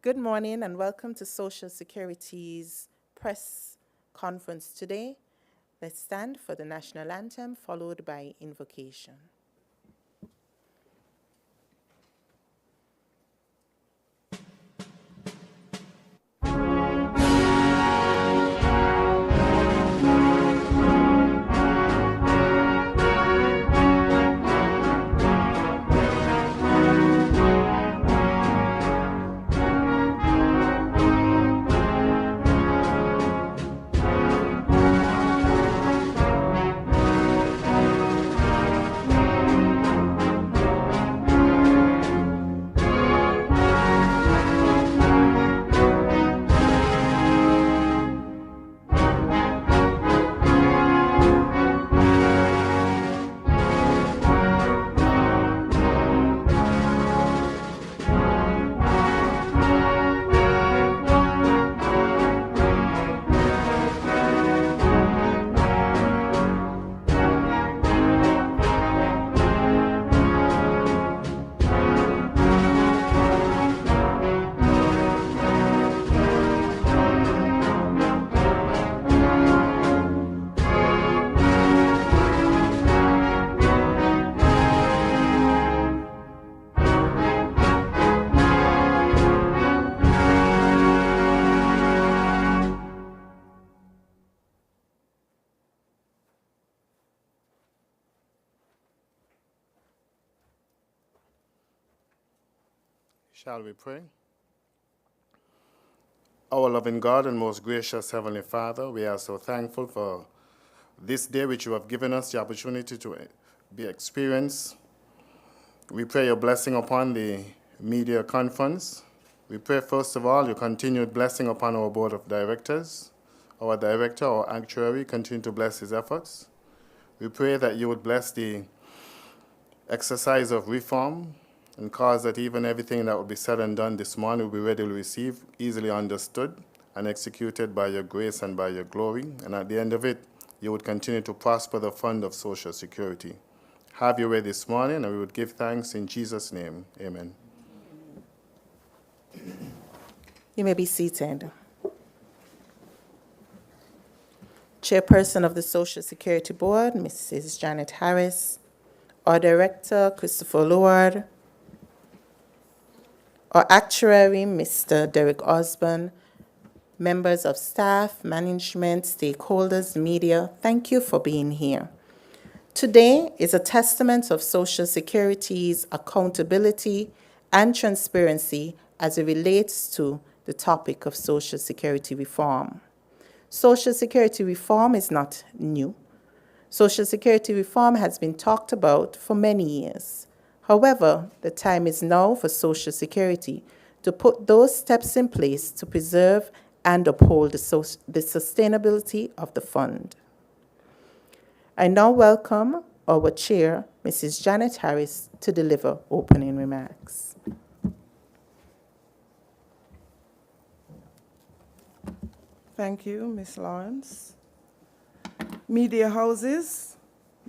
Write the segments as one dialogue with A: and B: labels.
A: Good morning and welcome to Social Security's press conference today. Let's stand for the national anthem followed by invocation.
B: Shall we pray? Our loving God and most gracious Heavenly Father, we are so thankful for this day which you have given us the opportunity to be experienced. We pray your blessing upon the media conference. We pray, first of all, your continued blessing upon our board of directors. Our director, our actuary, continue to bless his efforts. We pray that you would bless the exercise of reform and cause that even everything that will be said and done this morning will be readily received, easily understood, and executed by your grace and by your glory. And at the end of it, you would continue to prosper the fund of Social Security. Have your way this morning, and we would give thanks in Jesus' name. Amen.
A: You may be seated. Chairperson of the Social Security Board, Mrs. Janet Harris, our Director, Christopher Lord, our Actuary, Mr. Derek Osborne, members of staff, management, stakeholders, media, thank you for being here. Today is a testament of Social Security's accountability and transparency as it relates to the topic of Social Security reform. Social Security reform is not new. Social Security reform has been talked about for many years. However, the time is now for Social Security to put those steps in place to preserve and uphold the sustainability of the fund. I now welcome our chair, Mrs. Janet Harris, to deliver opening remarks.
C: Thank you, Ms. Lawrence. Media houses,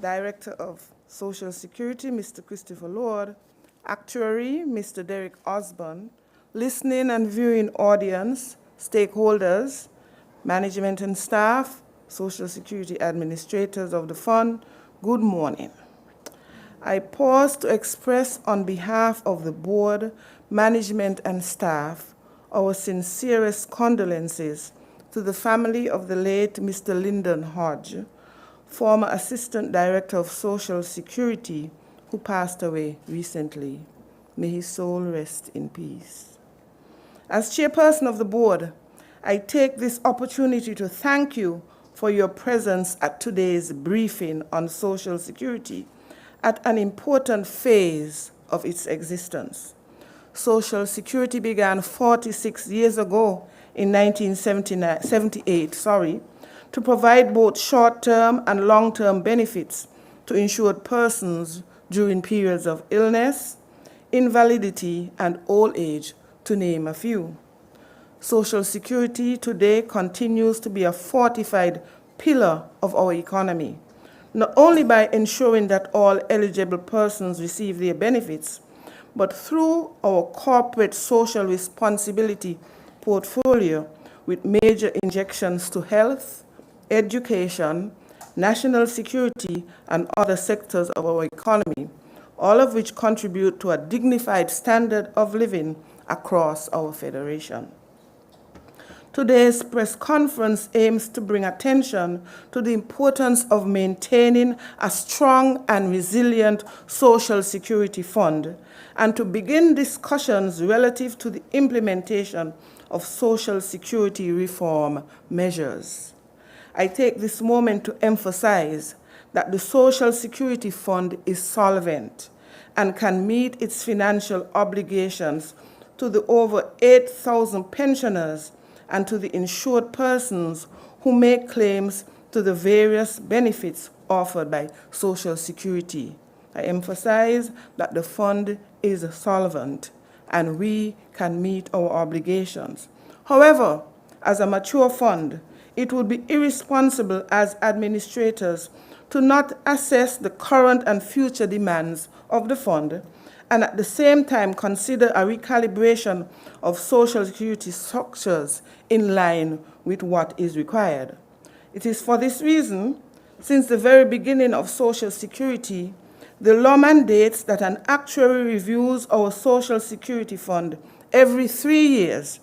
C: Director of Social Security, Mr. Christopher Lord, Actuary, Mr. Derek Osborne, listening and viewing audience, stakeholders, management and staff, Social Security administrators of the fund, good morning. I pause to express on behalf of the board, management and staff our sincerest condolences to the family of the late Mr. Lyndon Hodge, former Assistant Director of Social Security, who passed away recently. May his soul rest in peace. As chairperson of the board, I take this opportunity to thank you for your presence at today's briefing on Social Security at an important phase of its existence. Social Security began 46 years ago in 1978, to provide both short-term and long-term benefits to insured persons during periods of illness, invalidity, and old age, to name a few. Social Security today continues to be a fortified pillar of our economy, not only by ensuring that all eligible persons receive their benefits, but through our corporate social responsibility portfolio with major injections to health, education, national security, and other sectors of our economy, all of which contribute to a dignified standard of living across our federation. Today's press conference aims to bring attention to the importance of maintaining a strong and resilient Social Security Fund and to begin discussions relative to the implementation of Social Security reform measures. I take this moment to emphasize that the Social Security Fund is solvent and can meet its financial obligations to the over 8,000 pensioners and to the insured persons who make claims to the various benefits offered by Social Security. I emphasize that the fund is solvent and we can meet our obligations. However, as a mature fund, it would be irresponsible as administrators to not assess the current and future demands of the fund and at the same time consider a recalibration of Social Security structures in line with what is required. It is for this reason, since the very beginning of Social Security, the law mandates that an actuary reviews our Social Security Fund every 3 years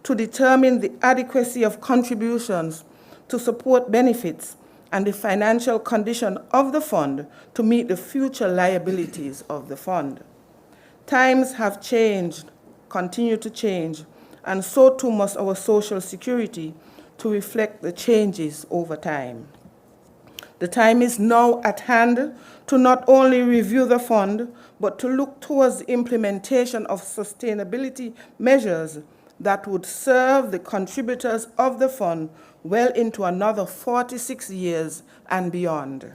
C: to determine the adequacy of contributions to support benefits and the financial condition of the fund to meet the future liabilities of the fund. Times have changed, continue to change, and so too must our Social Security to reflect the changes over time. The time is now at hand to not only review the fund, but to look towards the implementation of sustainability measures that would serve the contributors of the fund well into another 46 years and beyond.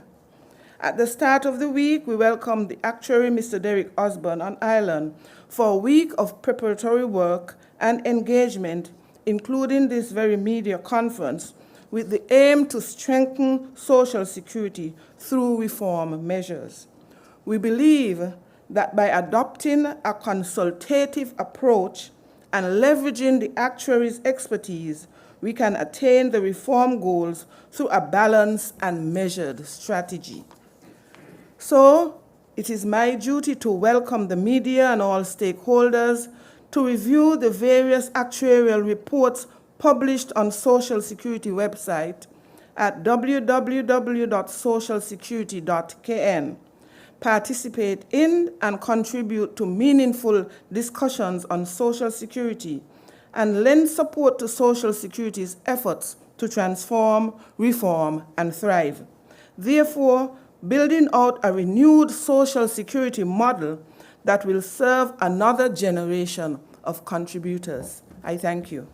C: At the start of the week, we welcomed the actuary, Mr. Derek Osborne, on Island for a week of preparatory work and engagement, including this very media conference, with the aim to strengthen Social Security through reform measures. We believe that by adopting a consultative approach and leveraging the actuary's expertise, we can attain the reform goals through a balanced and measured strategy. So, it is my duty to welcome the media and all stakeholders to review the various actuarial reports published on Social Security website at www.socialsecurity.kn, participate in and contribute to meaningful discussions on Social Security, and lend support to Social Security's efforts to transform, reform, and thrive. Therefore, building out a renewed Social Security model that will serve another generation of contributors. I thank you.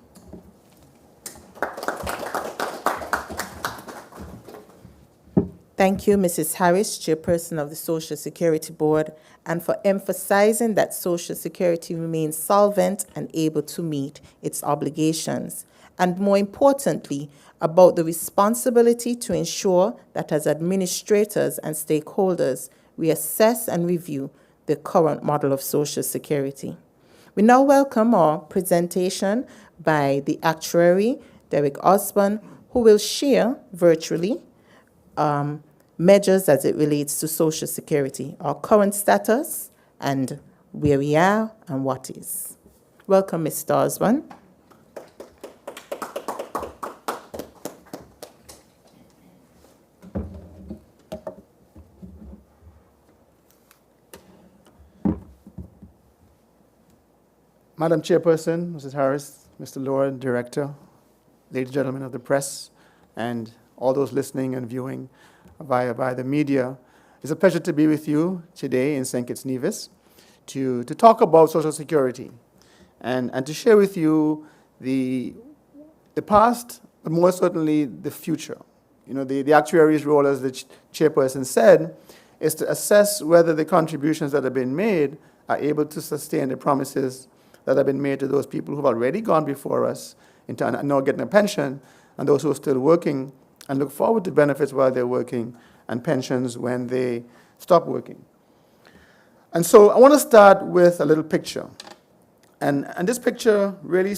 A: Thank you, Mrs. Harris, Chairperson of the Social Security Board, and for emphasizing that Social Security remains solvent and able to meet its obligations, and more importantly, about the responsibility to ensure that as administrators and stakeholders, we assess and review the current model of Social Security. We now welcome our presentation by the actuary, Derek Osborne, who will share virtually measures as it relates to Social Security, our current status, and where we are and what is. Welcome, Mr. Osborne.
D: Madam Chairperson, Mrs. Harris, Mr. Lord, Director, ladies and gentlemen of the press, and all those listening and viewing via the media, it's a pleasure to be with you today in St. Kitts Nevis to talk about Social Security and to share with you the past, but more certainly the future. You know, the actuary's role, as the chairperson said, is to assess whether the contributions that have been made are able to sustain the promises that have been made to those people who have already gone before us and now getting a pension, and those who are still working and look forward to benefits while they're working and pensions when they stop working. And so I want to start with a little picture. And this picture really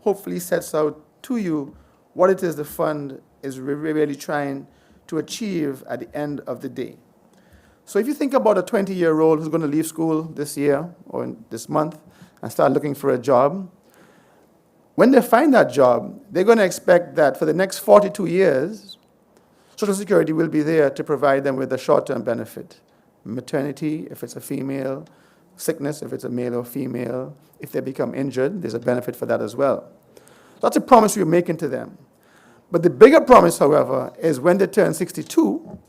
D: hopefully sets out to you what it is the fund is really trying to achieve at the end of the day. So if you think about a 20-year-old who's going to leave school this year or this month and start looking for a job, when they find that job, they're going to expect that for the next 42 years, Social Security will be there to provide them with a short-term benefit. Maternity, if it's a female, sickness, if it's a male or female, if they become injured, there's a benefit for that as well. That's a promise we're making to them. But the bigger promise, however, is when they turn 62,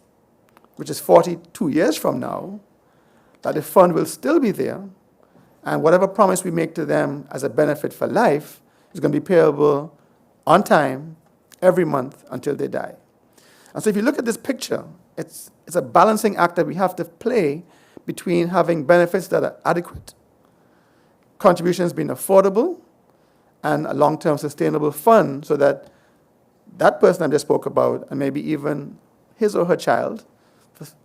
D: which is 42 years from now, that the fund will still be there, and whatever promise we make to them as a benefit for life is going to be payable on time every month until they die. And so if you look at this picture, it's a balancing act that we have to play between having benefits that are adequate, contributions being affordable, and a long-term sustainable fund so that that person I just spoke about, and maybe even his or her child,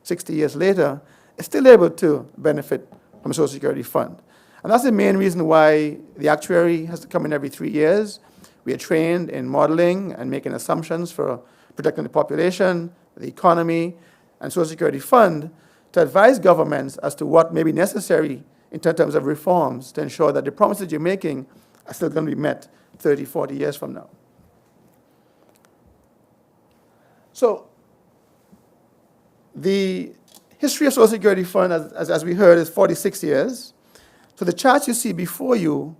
D: 60 years later, is still able to benefit from a Social Security fund. And that's the main reason why the actuary has to come in every 3 years. We are trained in modeling and making assumptions for protecting the population, the economy, and Social Security fund to advise governments as to what may be necessary in terms of reforms to ensure that the promises you're making are still going to be met 30, 40 years from now. So the history of Social Security fund, as we heard, is 46 years. So the charts you see before you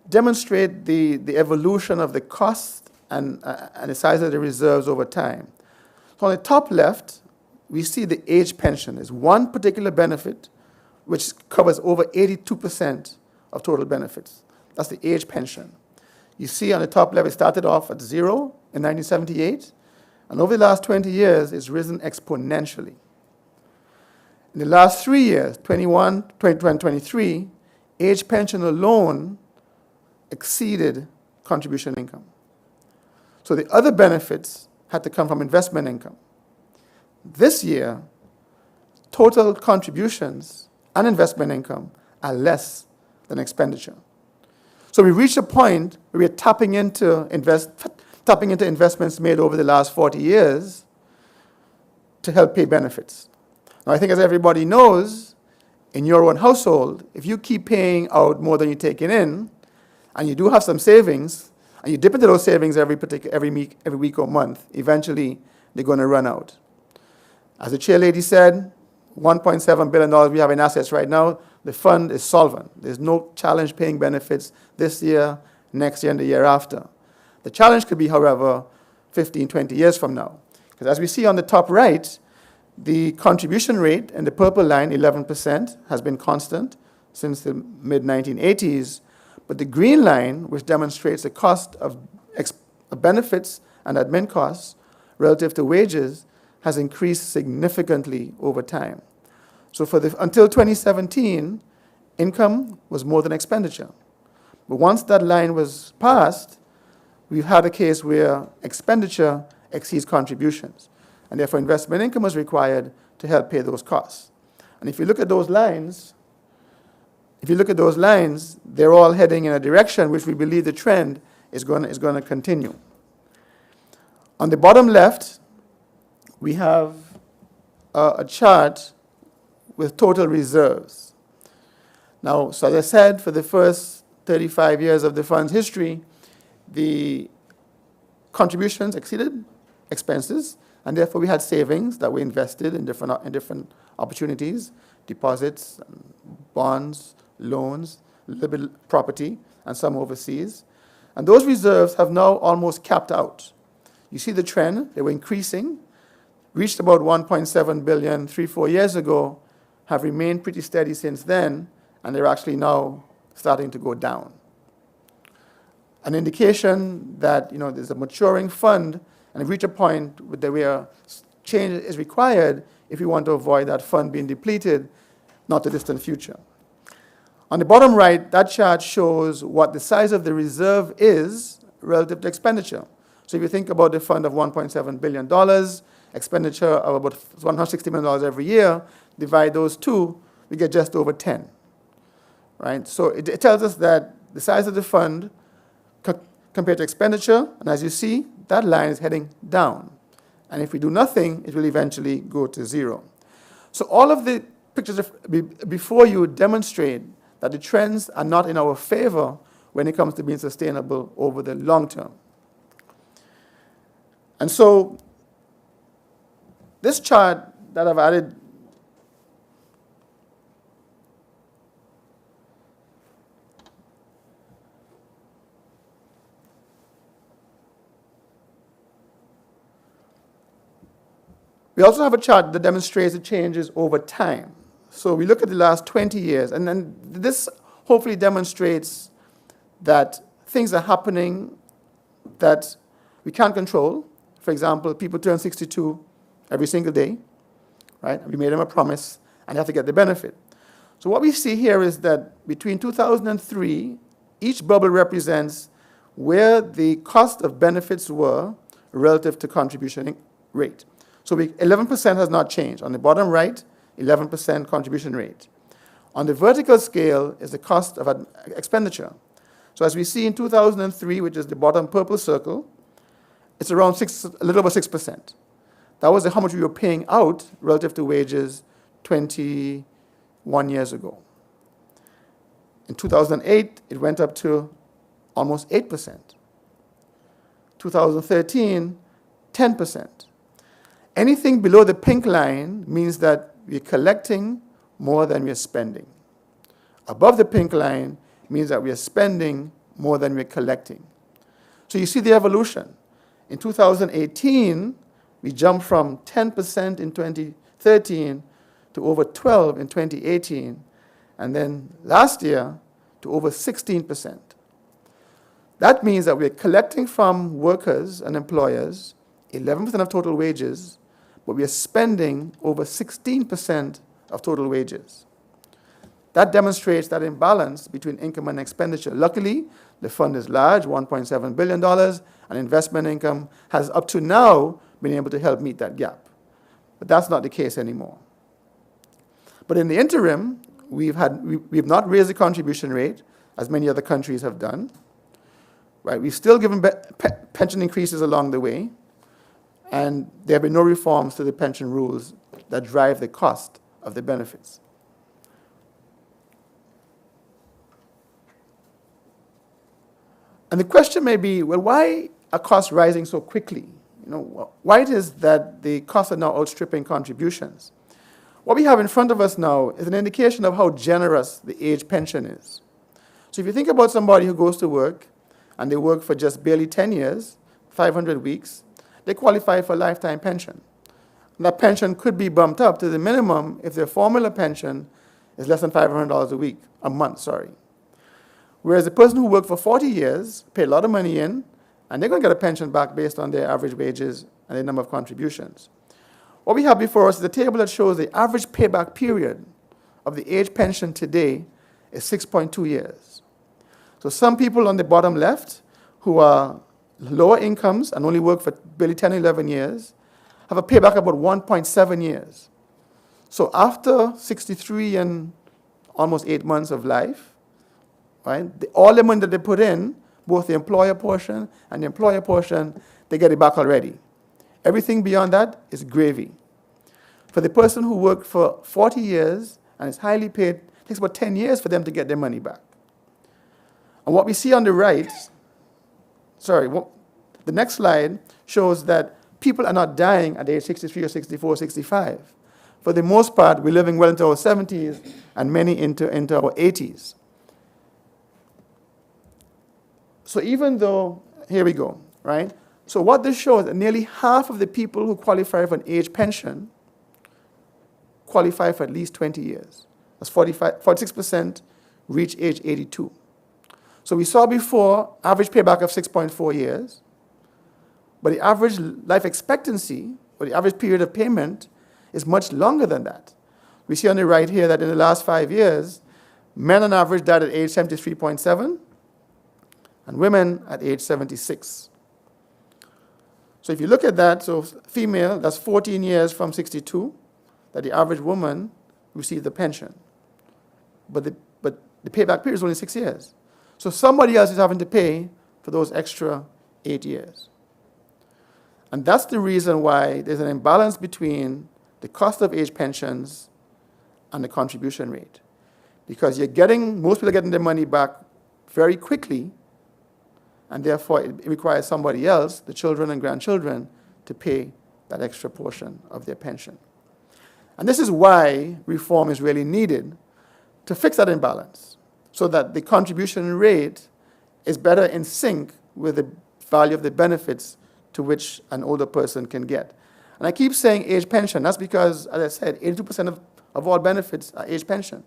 D: demonstrate the evolution of the cost and the size of the reserves over time. So on the top left, we see the age pension is one particular benefit which covers over 82% of total benefits. That's the age pension. You see on the top left, it started off at 0 in 1978, and over the last 20 years, it's risen exponentially. In the last 3 years, 21, 20, 23, age pension alone exceeded contribution income. So the other benefits had to come from investment income. This year, total contributions and investment income are less than expenditure. So we reached a point where we're tapping into investments made over the last 40 years to help pay benefits. Now, I think as everybody knows, in your own household, if you keep paying out more than you're taking in, and you do have some savings, and you dip into those savings every week or month, eventually they're going to run out. As the chairlady said, $1.7 billion we have in assets right now. The fund is solvent. There's no challenge paying benefits this year, next year, and the year after. The challenge could be, however, 15, 20 years from now. Because as we see on the top right, the contribution rate in the purple line, 11%, has been constant since the mid-1980s. But the green line, which demonstrates the cost of benefits and admin costs relative to wages, has increased significantly over time. So until 2017, income was more than expenditure. But once that line was passed, we've had a case where expenditure exceeds contributions. And therefore, investment income is required to help pay those costs. And if you look at those lines, they're all heading in a direction which we believe the trend is going to continue. On the bottom left, we have a chart with total reserves. Now, so as I said, for the first 35 years of the fund's history, the contributions exceeded expenses, and therefore we had savings that were invested in different opportunities, deposits, bonds, loans, a little bit of property, and some overseas. And those reserves have now almost capped out. You see the trend, they were increasing, reached about $1.7 billion 3-4 years ago, have remained pretty steady since then, and they're actually now starting to go down. An indication that there's a maturing fund, and we've reached a point where change is required if we want to avoid that fund being depleted, not the distant future. On the bottom right, that chart shows what the size of the reserve is relative to expenditure. So if you think about the fund of $1.7 billion, expenditure of about $160 million every year, divide those two we get just over 10, right? So it tells us that the size of the fund compared to expenditure, and as you see, that line is heading down. And if we do nothing, it will eventually go to zero. So all of the pictures before you demonstrate that the trends are not in our favor when it comes to being sustainable over the long term. And so this chart that I've added we also have a chart that demonstrates the changes over time. So we look at the last 20 years, and then this hopefully demonstrates that things are happening that we can't control. For example, people turn 62 every single day, right? We made them a promise, and they have to get the benefit. So what we see here is that between 2003, each bubble represents where the cost of benefits were relative to contribution rate. So 11% has not changed. On the bottom right, 11% contribution rate. On the vertical scale is the cost of expenditure. So as we see in 2003, which is the bottom purple circle, it's around a little over 6%. That was how much we were paying out relative to wages 21 years ago. In 2008, it went up to almost 8%. 2013, 10%. Anything below the pink line means that we're collecting more than we're spending. Above the pink line means that we are spending more than we're collecting. So you see the evolution. In 2018, we jumped from 10% in 2013 to over 12% in 2018, and then last year to over 16%. That means that we're collecting from workers and employers 11% of total wages, but we are spending over 16% of total wages. That demonstrates that imbalance between income and expenditure. Luckily, the fund is large, $1.7 billion, and investment income has up to now been able to help meet that gap. But that's not the case anymore. But in the interim, we've not raised the contribution rate, as many other countries have done. Right? We've still given pension increases along the way, and there have been no reforms to the pension rules that drive the cost of the benefits. And the question may be, well, why are costs rising so quickly? Why it is that the costs are now outstripping contributions? What we have in front of us now is an indication of how generous the age pension is. So if you think about somebody who goes to work, and they work for just barely 10 years, 500 weeks, they qualify for a lifetime pension. And that pension could be bumped up to the minimum if their formula pension is less than $500 a month. Whereas the person who worked for 40 years, paid a lot of money in, and they're going to get a pension back based on their average wages and the number of contributions. What we have before us is a table that shows the average payback period of the age pension today is 6.2 years. So some people on the bottom left who are lower incomes and only work for barely 10 or 11 years have a payback of about 1.7 years. So after 63 and almost 8 months of life, right, all the money that they put in, both the employer portion and the employer portion, they get it back already. Everything beyond that is gravy. For the person who worked for 40 years and is highly paid, it takes about 10 years for them to get their money back. And what we see on the right, the next slide shows that people are not dying at age 63 or 64 or 65. For the most part, we're living well into our 70s and many into our 80s. So even though, here we go, right? So what this shows is that nearly half of the people who qualify for an age pension qualify for at least 20 years. That's 46% reach age 82. So we saw before average payback of 6.4 years, but the average life expectancy, or the average period of payment, is much longer than that. We see on the right here that in the last 5 years, men on average died at age 73.7, and women at age 76. So if you look at that, so female, that's 14 years from 62, that the average woman received the pension. but the payback period is only 6 years. So somebody else is having to pay for those extra 8 years. And that's the reason why there's an imbalance between the cost of age pensions and the contribution rate. Because most people are getting their money back very quickly, and therefore it requires somebody else, the children and grandchildren, to pay that extra portion of their pension. And this is why reform is really needed, to fix that imbalance, so that the contribution rate is better in sync with the value of the benefits to which an older person can get. And I keep saying age pension. That's because, as I said, 82% of all benefits are age pension.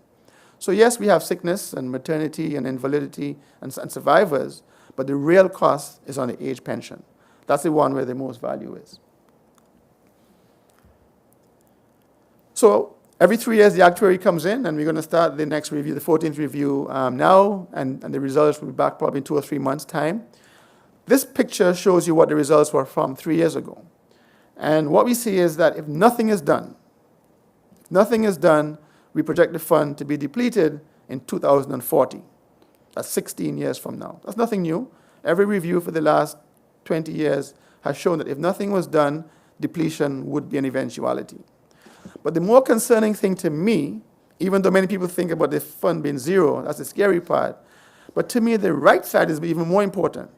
D: So yes, we have sickness and maternity and invalidity and survivors, but the real cost is on the age pension. That's the one where the most value is. So every 3 years, the actuary comes in, and we're going to start the next review, the 14th review now, and the results will be back probably in 2 or 3 months' time. This picture shows you what the results were from 3 years ago. And what we see is that if nothing is done, we project the fund to be depleted in 2040. That's 16 years from now. That's nothing new. Every review for the last 20 years has shown that if nothing was done, depletion would be an eventuality. But the more concerning thing to me, even though many people think about the fund being zero, that's the scary part, but to me the right side is even more important.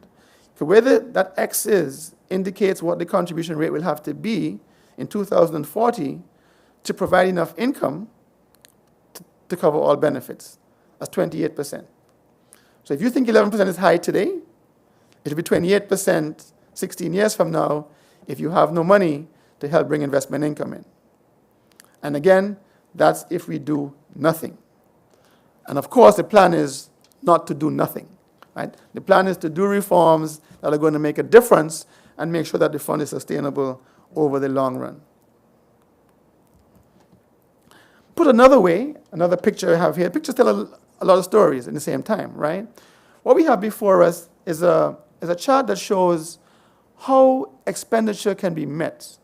D: So where that X is indicates what the contribution rate will have to be in 2040 to provide enough income to cover all benefits. That's 28%. So if you think 11% is high today, it will be 28% 16 years from now if you have no money to help bring investment income in. And again, that's if we do nothing. And of course, the plan is not to do nothing. Right? The plan is to do reforms that are going to make a difference and make sure that the fund is sustainable over the long run. Put another way, another picture I have here. Pictures tell a lot of stories in the same time, right? What we have before us is a chart that shows how expenditure can be met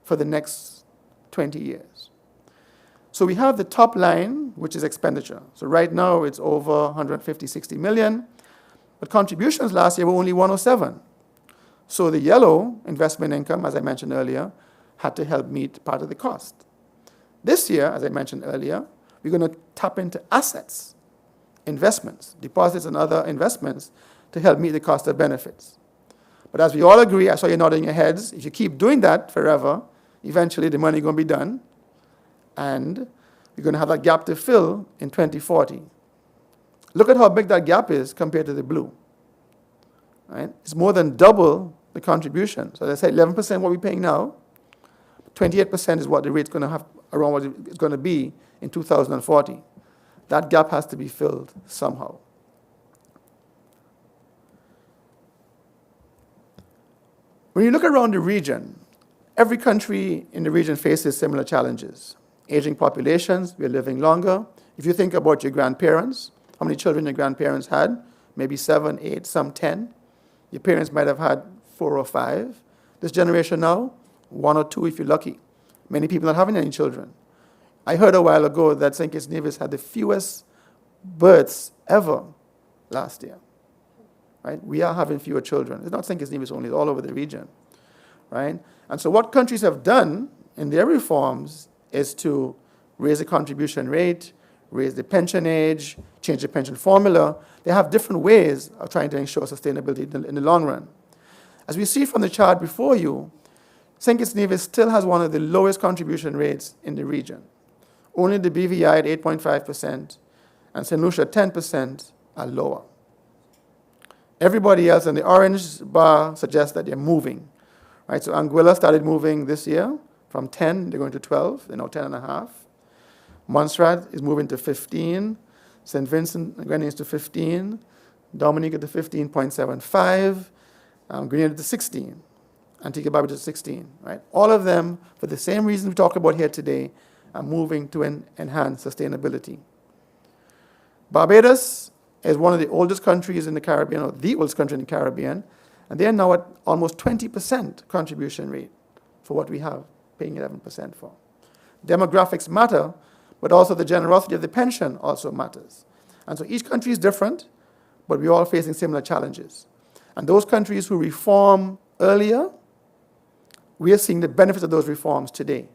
D: for the next 20 years. So we have the top line, which is expenditure. So right now it's over 150, 60 million, but contributions last year were only 107. So the yellow investment income, as I mentioned earlier, had to help meet part of the cost. This year, as I mentioned earlier, we're going to tap into assets, investments, deposits and other investments to help meet the cost of benefits. But as we all agree, I saw you nodding your heads, if you keep doing that forever, eventually the money is going to be done, and we're going to have that gap to fill in 2040. Look at how big that gap is compared to the blue. Right? It's more than double the contribution. So as I said, 11% what we're paying now, 28% is what the rate's going to have, around what it's going to be in 2040. That gap has to be filled somehow. When you look around the region, every country in the region faces similar challenges. Aging populations, we're living longer. If you think about your grandparents, how many children your grandparents had? Maybe 7, 8, some 10. Your parents might have had 4 or 5. This generation now, 1 or 2 if you're lucky. Many people not having any children. I heard a while ago that St. Kitts Nevis had the fewest births ever last year. Right? We are having fewer children. It's not St. Kitts Nevis only, it's all over the region. Right? And so what countries have done in their reforms is to raise the contribution rate, raise the pension age, change the pension formula. They have different ways of trying to ensure sustainability in the long run. As we see from the chart before you, St. Kitts Nevis still has one of the lowest contribution rates in the region. Only the BVI at 8.5% and St. Lucia at 10% are lower. Everybody else, and the orange bar suggests that they're moving. Right? So Anguilla started moving this year from 10, they're going to 12, they're now 10.5. Montserrat is moving to 15, St. Vincent and Grenadines to 15, Dominica to 15.75, Grenada to 16, Antigua Barbuda to 16. Right? All of them, for the same reason we talk about here today, are moving to enhance sustainability. Barbados is one of the oldest countries in the Caribbean, or the oldest country in the Caribbean, and they are now at almost 20% contribution rate for what we have, paying 11% for. Demographics matter, but also the generosity of the pension also matters. And so each country is different, but we're all facing similar challenges. And those countries who reform earlier, we are seeing the benefits of those reforms today.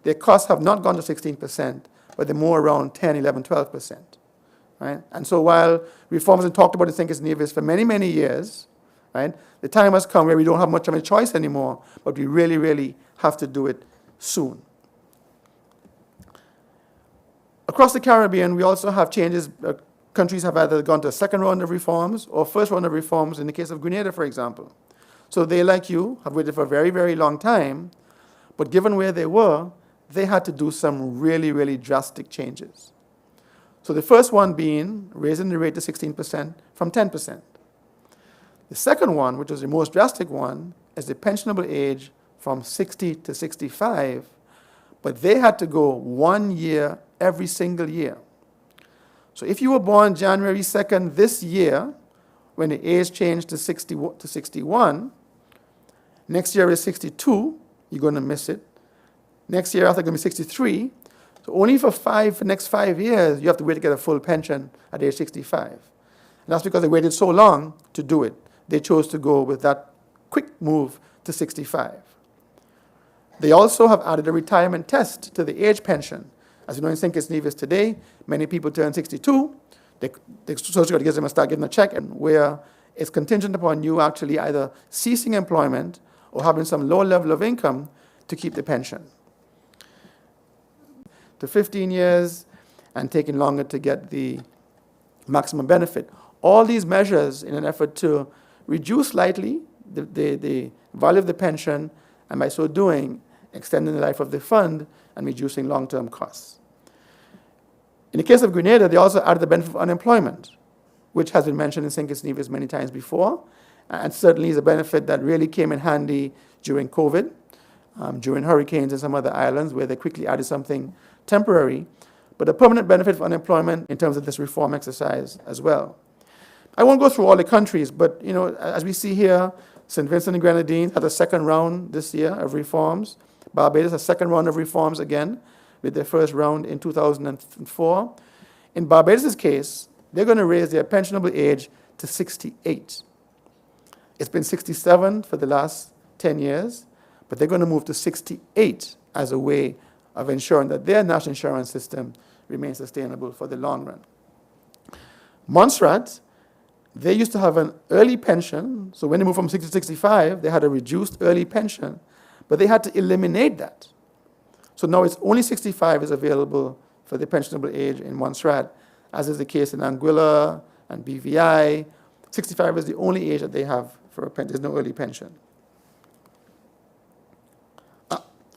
D: Their costs have not gone to 16%, but they're more around 10, 11, 12%. Right? And so while reforms have been talked about in St. Kitts Nevis for many, many years, right, the time has come where we don't have much of a choice anymore, but we really, really have to do it soon. Across the Caribbean, we also have changes. Countries have either gone to a second round of reforms or first round of reforms in the case of Grenada, for example. So they, like you, have waited for a very, very long time, but given where they were, they had to do some really, really drastic changes. So the first one being raising the rate to 16% from 10%. The second one, which was the most drastic one, is the pensionable age from 60 to 65, but they had to go 1 year every single year. So if you were born January 2nd this year, when the age changed to 60 to 61, next year is 62, you're going to miss it. Next year after, going to be 63. So only for the next 5 years, you have to wait to get a full pension at age 65. And that's because they waited so long to do it. They chose to go with that quick move to 65. They also have added a retirement test to the age pension. As you know, in St. Kitts Nevis today, many people turn 62. The Social Security gives them start getting a check, and where it's contingent upon you actually either ceasing employment or having some low level of income to keep the pension. To 15 years and taking longer to get the maximum benefit. All these measures in an effort to reduce slightly the value of the pension, and by so doing, extending the life of the fund and reducing long-term costs. In the case of Grenada, they also added the benefit of unemployment, which has been mentioned in St. Kitts Nevis many times before, and certainly is a benefit that really came in handy during COVID, during hurricanes in some other islands, where they quickly added something temporary, but a permanent benefit of unemployment in terms of this reform exercise as well. I won't go through all the countries, but as we see here, St. Vincent and Grenadines had a second round this year of reforms. Barbados, a second round of reforms again, with their first round in 2004. In Barbados' case, they're going to raise their pensionable age to 68. It's been 67 for the last 10 years, but they're going to move to 68 as a way of ensuring that their national insurance system remains sustainable for the long run. Montserrat, they used to have an early pension, so when they moved from 60 to 65, they had a reduced early pension, but they had to eliminate that. So now it's only 65 is available for the pensionable age in Montserrat, as is the case in Anguilla and BVI. 65 is the only age that they have for a pension. There's no early pension.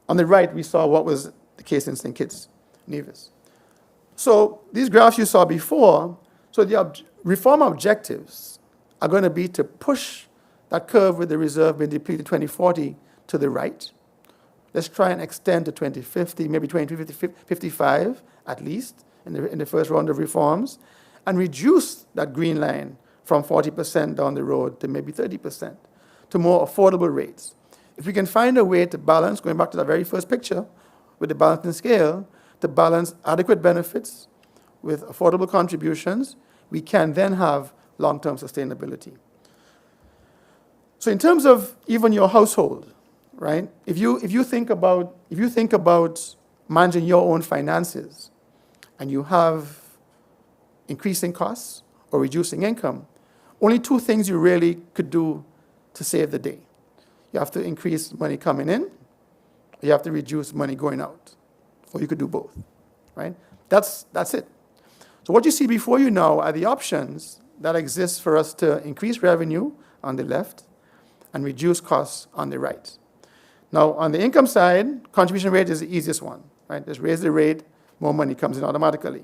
D: On the right, we saw what was the case in St. Kitts Nevis. So these graphs you saw before, so the reform objectives are going to be to push that curve with the reserve being depleted 2040 to the right. Let's try and extend to 2050, maybe 2055 at least, in the first round of reforms, and reduce that green line from 40% down the road to maybe 30%, to more affordable rates. If we can find a way to balance, going back to that very first picture, with the balancing scale, to balance adequate benefits with affordable contributions, we can then have long-term sustainability. So in terms of even your household, right? If you think about managing your own finances, and you have increasing costs or reducing income, only two things you really could do to save the day. You have to increase money coming in, or you have to reduce money going out, or you could do both, right? That's it. So what you see before you now are the options that exist for us to increase revenue on the left and reduce costs on the right. Now, on the income side, contribution rate is the easiest one, right? Just raise the rate, more money comes in automatically.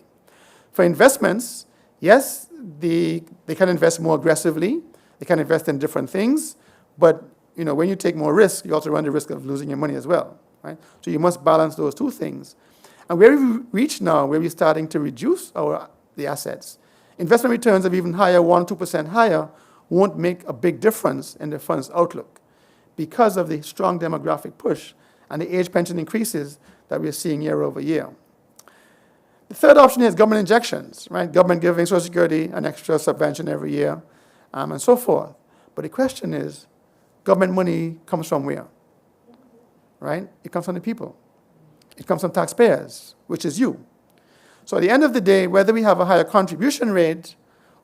D: For investments, yes, they can invest more aggressively. They can invest in different things, but when you take more risk, you also run the risk of losing your money as well, right? So you must balance those two things. And where we've reached now, where we're starting to reduce the assets, investment returns of even higher, 1-2% higher, won't make a big difference in the fund's outlook because of the strong demographic push and the age pension increases that we're seeing year over year. The third option is government injections, right? Government giving Social Security an extra subvention every year, and so forth. But the question is, government money comes from where, right? It comes from the people. It comes from taxpayers, which is you. So at the end of the day, whether we have a higher contribution rate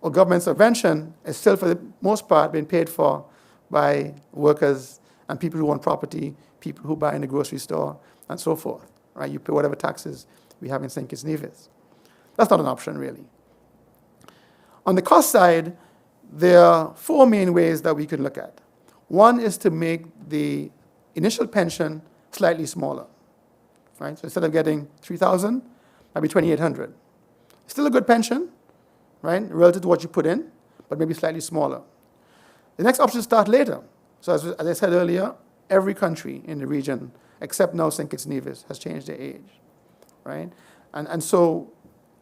D: or government subvention is still, for the most part, being paid for by workers and people who own property, people who buy in the grocery store, and so forth, right? You pay whatever taxes we have in St. Kitts Nevis. That's not an option, really. On the cost side, there are four main ways that we can look at. One is to make the initial pension slightly smaller, right? So instead of getting $3,000, maybe $2,800. Still a good pension, right, relative to what you put in, but maybe slightly smaller. The next option is start later. So as I said earlier, every country in the region, except now St. Kitts Nevis, has changed their age, right? And so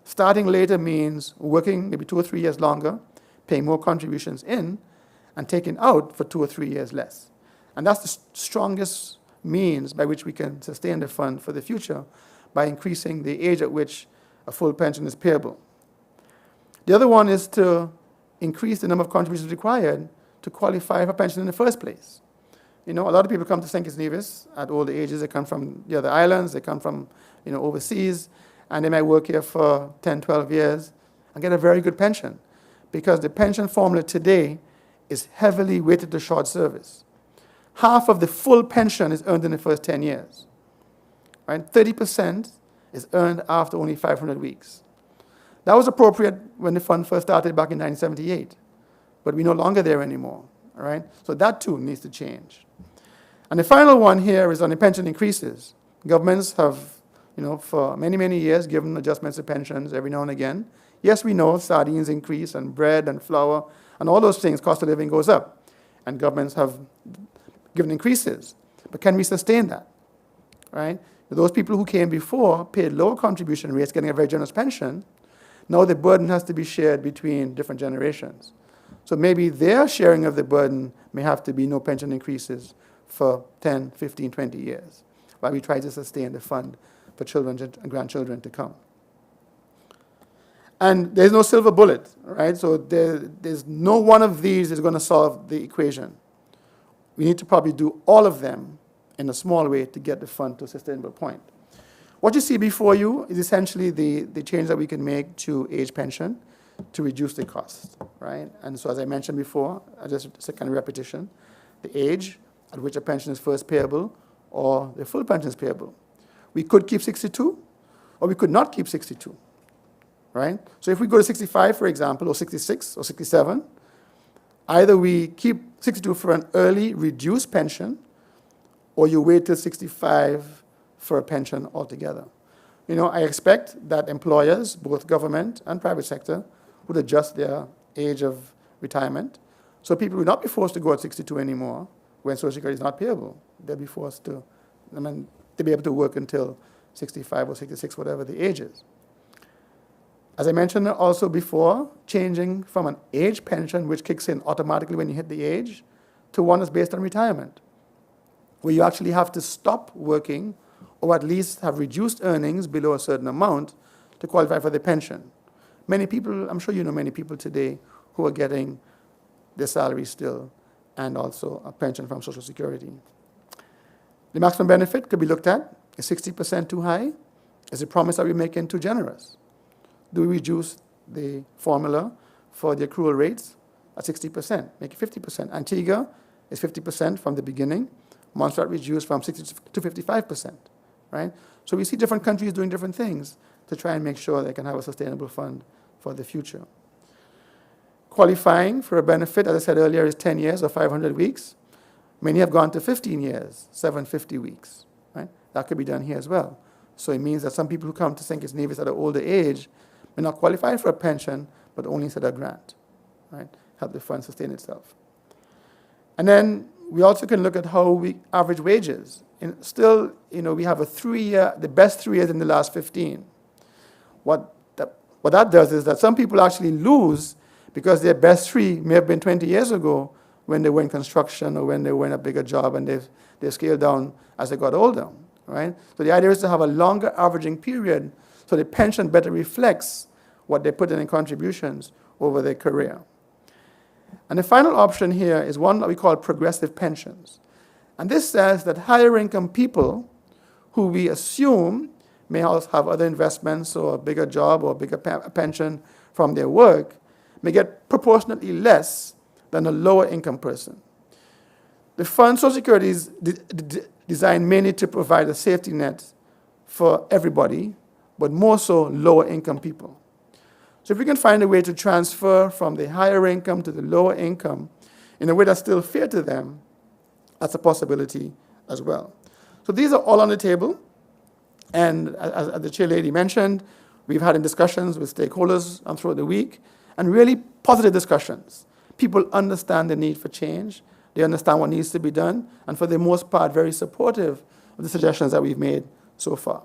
D: starting later means working maybe 2 or 3 years longer, paying more contributions in, and taking out for 2 or 3 years less. And that's the strongest means by which we can sustain the fund for the future, by increasing the age at which a full pension is payable. The other one is to increase the number of contributions required to qualify for pension in the first place. You know, a lot of people come to St. Kitts Nevis at older ages. They come from the other islands, they come from, overseas, and they might work here for 10, 12 years and get a very good pension, because the pension formula today is heavily weighted to short service. Half of the full pension is earned in the first 10 years. Right? 30% is earned after only 500 weeks. That was appropriate when the fund first started back in 1978, but we're no longer there anymore. All right? So that too needs to change. And the final one here is on the pension increases. Governments have, for many, many years given adjustments to pensions every now and again. Yes, we know sardines increase and bread and flour and all those things, cost of living goes up, and governments have given increases. But can we sustain that? Right? Those people who came before paid lower contribution rates, getting a very generous pension. Now the burden has to be shared between different generations. So maybe their sharing of the burden may have to be no pension increases for 10, 15, 20 years, while we try to sustain the fund for children and grandchildren to come. And there's no silver bullet, right? So there's no one of these is going to solve the equation. We need to probably do all of them in a small way to get the fund to a sustainable point. What you see before you is essentially the change that we can make to age pension to reduce the cost, right? And so as I mentioned before, just a kind of repetition, the age at which a pension is first payable or the full pension is payable. We could keep 62, or we could not keep 62, right? So if we go to 65, for example, or 66 or 67, either we keep 62 for an early reduced pension, or you wait till 65 for a pension altogether. I expect that employers, both government and private sector, would adjust their age of retirement. So people will not be forced to go at 62 anymore when Social Security is not payable. They'll be forced to be able to work until 65 or 66, whatever the age is. As I mentioned also before, changing from an age pension, which kicks in automatically when you hit the age, to one that's based on retirement, where you actually have to stop working or at least have reduced earnings below a certain amount to qualify for the pension. Many people, I'm sure you know many people today who are getting their salary still and also a pension from Social Security. The maximum benefit could be looked at. Is 60% too high? Is the promise that we're making too generous? Do we reduce the formula for the accrual rates at 60%, make it 50%? Antigua is 50% from the beginning. Montserrat reduced from 60 to 55%, right? So we see different countries doing different things to try and make sure they can have a sustainable fund for the future. Qualifying for a benefit, as I said earlier, is 10 years or 500 weeks. Many have gone to 15 years, 750 weeks, right? That could be done here as well. So it means that some people who come to St. Kitts Nevis at an older age may not qualify for a pension, but only instead of a grant, right? Help the fund sustain itself. And then we also can look at how we average wages. And still, we have the best 3 years in the last 15. What that does is that some people actually lose because their best 3 may have been 20 years ago when they were in construction or when they were in a bigger job, and they scaled down as they got older, right? So the idea is to have a longer averaging period so the pension better reflects what they put in contributions over their career. And the final option here is one that we call progressive pensions. And this says that higher income people who we assume may also have other investments or a bigger job or a bigger pension from their work may get proportionately less than a lower income person. The fund, Social Security, is designed mainly to provide a safety net for everybody, but more so lower income people. So if we can find a way to transfer from the higher income to the lower income in a way that's still fair to them, that's a possibility as well. So these are all on the table. And as the chair lady mentioned, we've had in discussions with stakeholders throughout the week, and really positive discussions. People understand the need for change. They understand what needs to be done, and for the most part, very supportive of the suggestions that we've made so far.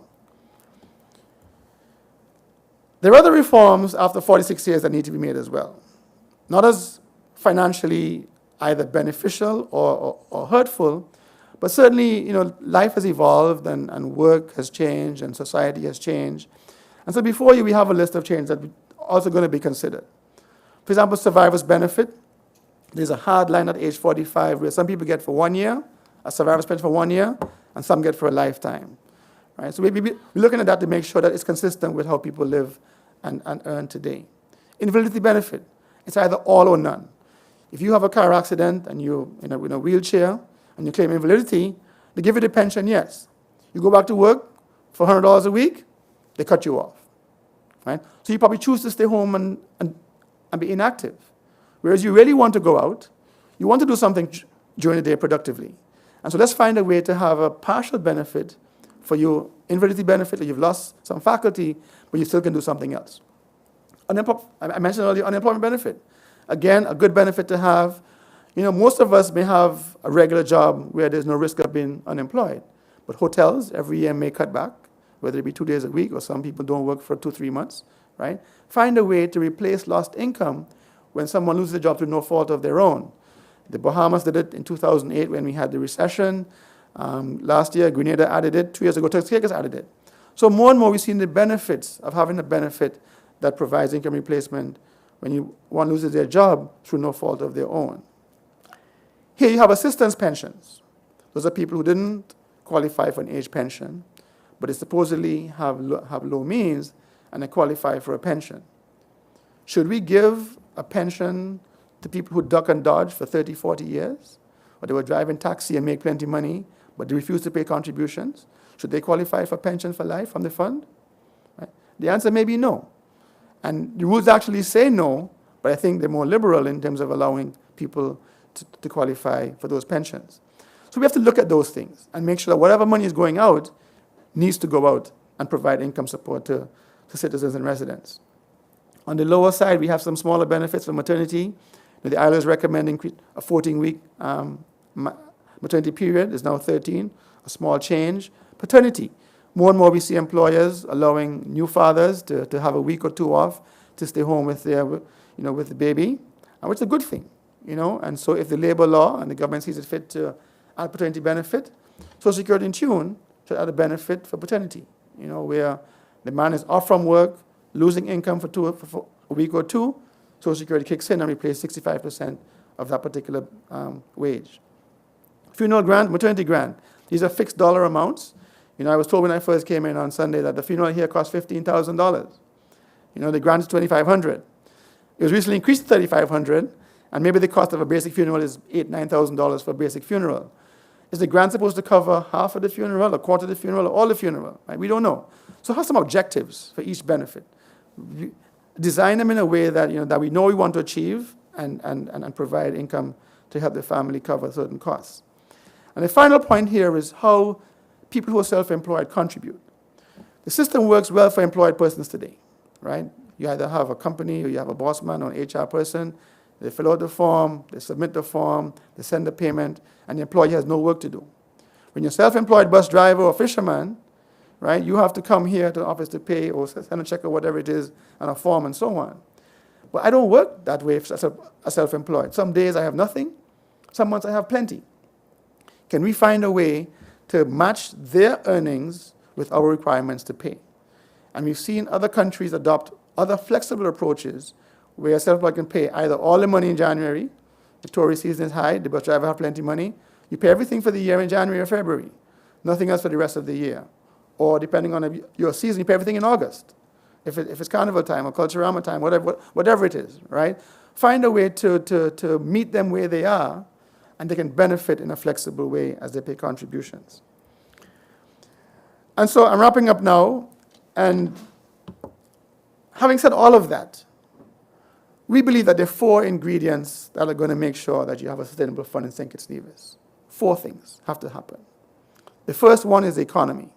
D: There are other reforms after 46 years that need to be made as well. Not as financially either beneficial or hurtful, but certainly, life has evolved and work has changed and society has changed. And so before you, we have a list of changes that are also going to be considered. For example, survivor's benefit. There's a hard line at age 45 where some people get for 1 year, a survivor's pension for 1 year, and some get for a lifetime. Right? So we're looking at that to make sure that it's consistent with how people live and earn today. Invalidity benefit. It's either all or none. If you have a car accident and you're in a wheelchair and you claim invalidity, they give you the pension, yes. You go back to work for $100 a week, they cut you off. Right? So you probably choose to stay home and be inactive. Whereas you really want to go out, you want to do something during the day productively. And so let's find a way to have a partial benefit for your invalidity benefit, or you've lost some faculty, but you still can do something else. I mentioned earlier unemployment benefit. Again, a good benefit to have. Most of us may have a regular job where there's no risk of being unemployed. But hotels every year may cut back, whether it be 2 days a week or some people don't work for 2-3 months, right? Find a way to replace lost income when someone loses a job through no fault of their own. The Bahamas did it in 2008 when we had the recession. Last year, Grenada added it. 2 years ago, Turks and Caicos added it. So more and more, we've seen the benefits of having a benefit that provides income replacement when one loses their job through no fault of their own. Here you have assistance pensions. Those are people who didn't qualify for an age pension, but they supposedly have low means and they qualify for a pension. Should we give a pension to people who duck and dodge for 30, 40 years? Or they were driving taxi and make plenty of money, but they refuse to pay contributions? Should they qualify for pension for life from the fund? Right? The answer may be no. And the rules actually say no, but I think they're more liberal in terms of allowing people to qualify for those pensions. So we have to look at those things and make sure that whatever money is going out needs to go out and provide income support to citizens and residents. On the lower side, we have some smaller benefits for maternity. The ILO is recommending a 14-week maternity period. It's now 13, a small change. Paternity. More and more we see employers allowing new fathers to have a week or two off to stay home with with the baby, which is a good thing. And so if the labor law and the government sees it fit to add paternity benefit, Social Security in tune should add a benefit for paternity, where the man is off from work, losing income for a week or two, Social Security kicks in and replaces 65% of that particular wage. Funeral grant, maternity grant. These are fixed dollar amounts. I was told when I first came in on Sunday that the funeral here costs $15,000. The grant is $2,500. It was recently increased to $3,500, and maybe the cost of a basic funeral is $8,000, $9,000 for a basic funeral. Is the grant supposed to cover half of the funeral, a quarter of the funeral, or all the funeral? Right? We don't know. So have some objectives for each benefit. Design them in a way that that we know we want to achieve and provide income to help the family cover certain costs. And the final point here is how people who are self-employed contribute. The system works well for employed persons today, right? You either have a company or you have a boss man or an HR person. They fill out the form, they submit the form, they send the payment, and the employee has no work to do. When you're a self-employed bus driver or fisherman, right, you have to come here to the office to pay or send a check or whatever it is on a form and so on. But I don't work that way as a self-employed. Some days I have nothing, some months I have plenty. Can we find a way to match their earnings with our requirements to pay? And we've seen other countries adopt other flexible approaches where a self-employed can pay either all the money in January, the tourist season is high, the bus driver have plenty of money, you pay everything for the year in January or February, nothing else for the rest of the year. Or depending on your season, you pay everything in August. If it's carnival time or Culturama time, whatever it is, right? Find a way to meet them where they are, and they can benefit in a flexible way as they pay contributions. And so I'm wrapping up now, and having said all of that, we believe that there are 4 ingredients that are going to make sure that you have a sustainable fund in St. Kitts Nevis. 4 things have to happen. The first one is the economy,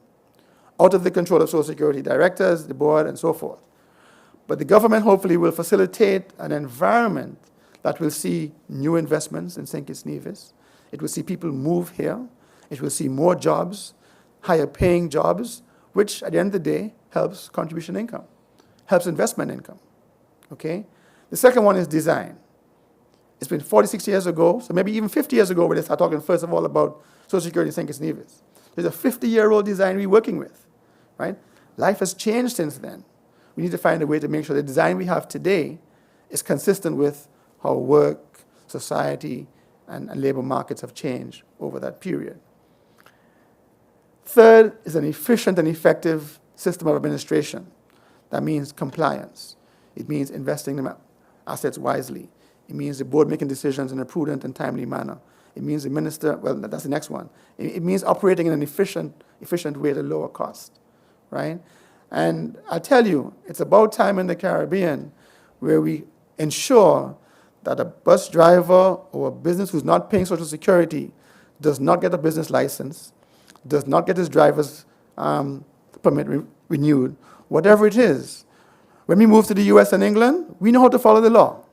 D: out of the control of Social Security directors, the board, and so forth. But the government hopefully will facilitate an environment that will see new investments in St. Kitts Nevis. It will see people move here. It will see more jobs, higher paying jobs, which at the end of the day helps contribution income, helps investment income, okay? The second one is design. It's been 46 years ago, so maybe even 50 years ago, where they start talking first of all about Social Security in St. Kitts Nevis. There's a 50-year-old design we're working with, right? Life has changed since then. We need to find a way to make sure the design we have today is consistent with how work, society, and labor markets have changed over that period. Third is an efficient and effective system of administration. That means compliance. It means investing in assets wisely. It means the board making decisions in a prudent and timely manner. It means the minister, well, that's the next one. It means operating in an efficient way at a lower cost, right? And I tell you, it's about time in the Caribbean where we ensure that a bus driver or a business who's not paying Social Security does not get a business license, does not get his driver's permit renewed, whatever it is. When we move to the US and England, we know how to follow the law.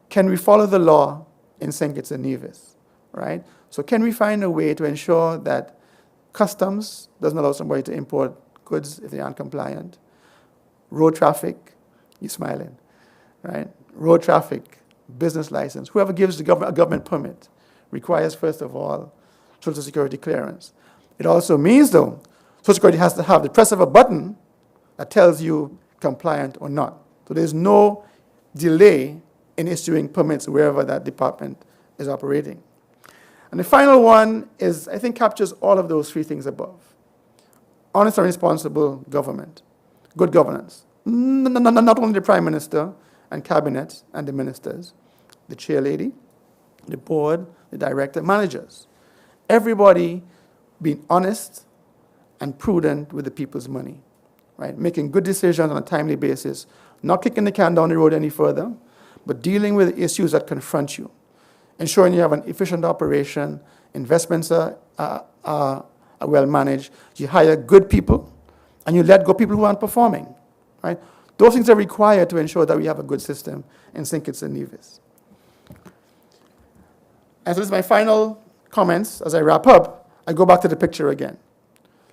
D: Can we follow the law in St. Kitts and Nevis, right? So can we find a way to ensure that customs doesn't allow somebody to import goods if they aren't compliant? Road traffic, you're smiling, right? Road traffic, business license, whoever gives a government permit requires, first of all, Social Security clearance. It also means, though, Social Security has to have the press of a button that tells you compliant or not. So there's no delay in issuing permits wherever that department is operating. And the final one is, I think, captures all of those 3 things above. Honest and responsible government, good governance. Not only the Prime Minister and Cabinet and the ministers, the chair lady, the board, the director, managers. Everybody being honest and prudent with the people's money, right? Making good decisions on a timely basis, not kicking the can down the road any further, but dealing with issues that confront you, ensuring you have an efficient operation, investments are well managed, you hire good people, and you let go people who aren't performing, right? Those things are required to ensure that we have a good system in St. Kitts and Nevis. And so this is my final comments. As I wrap up, I go back to the picture again.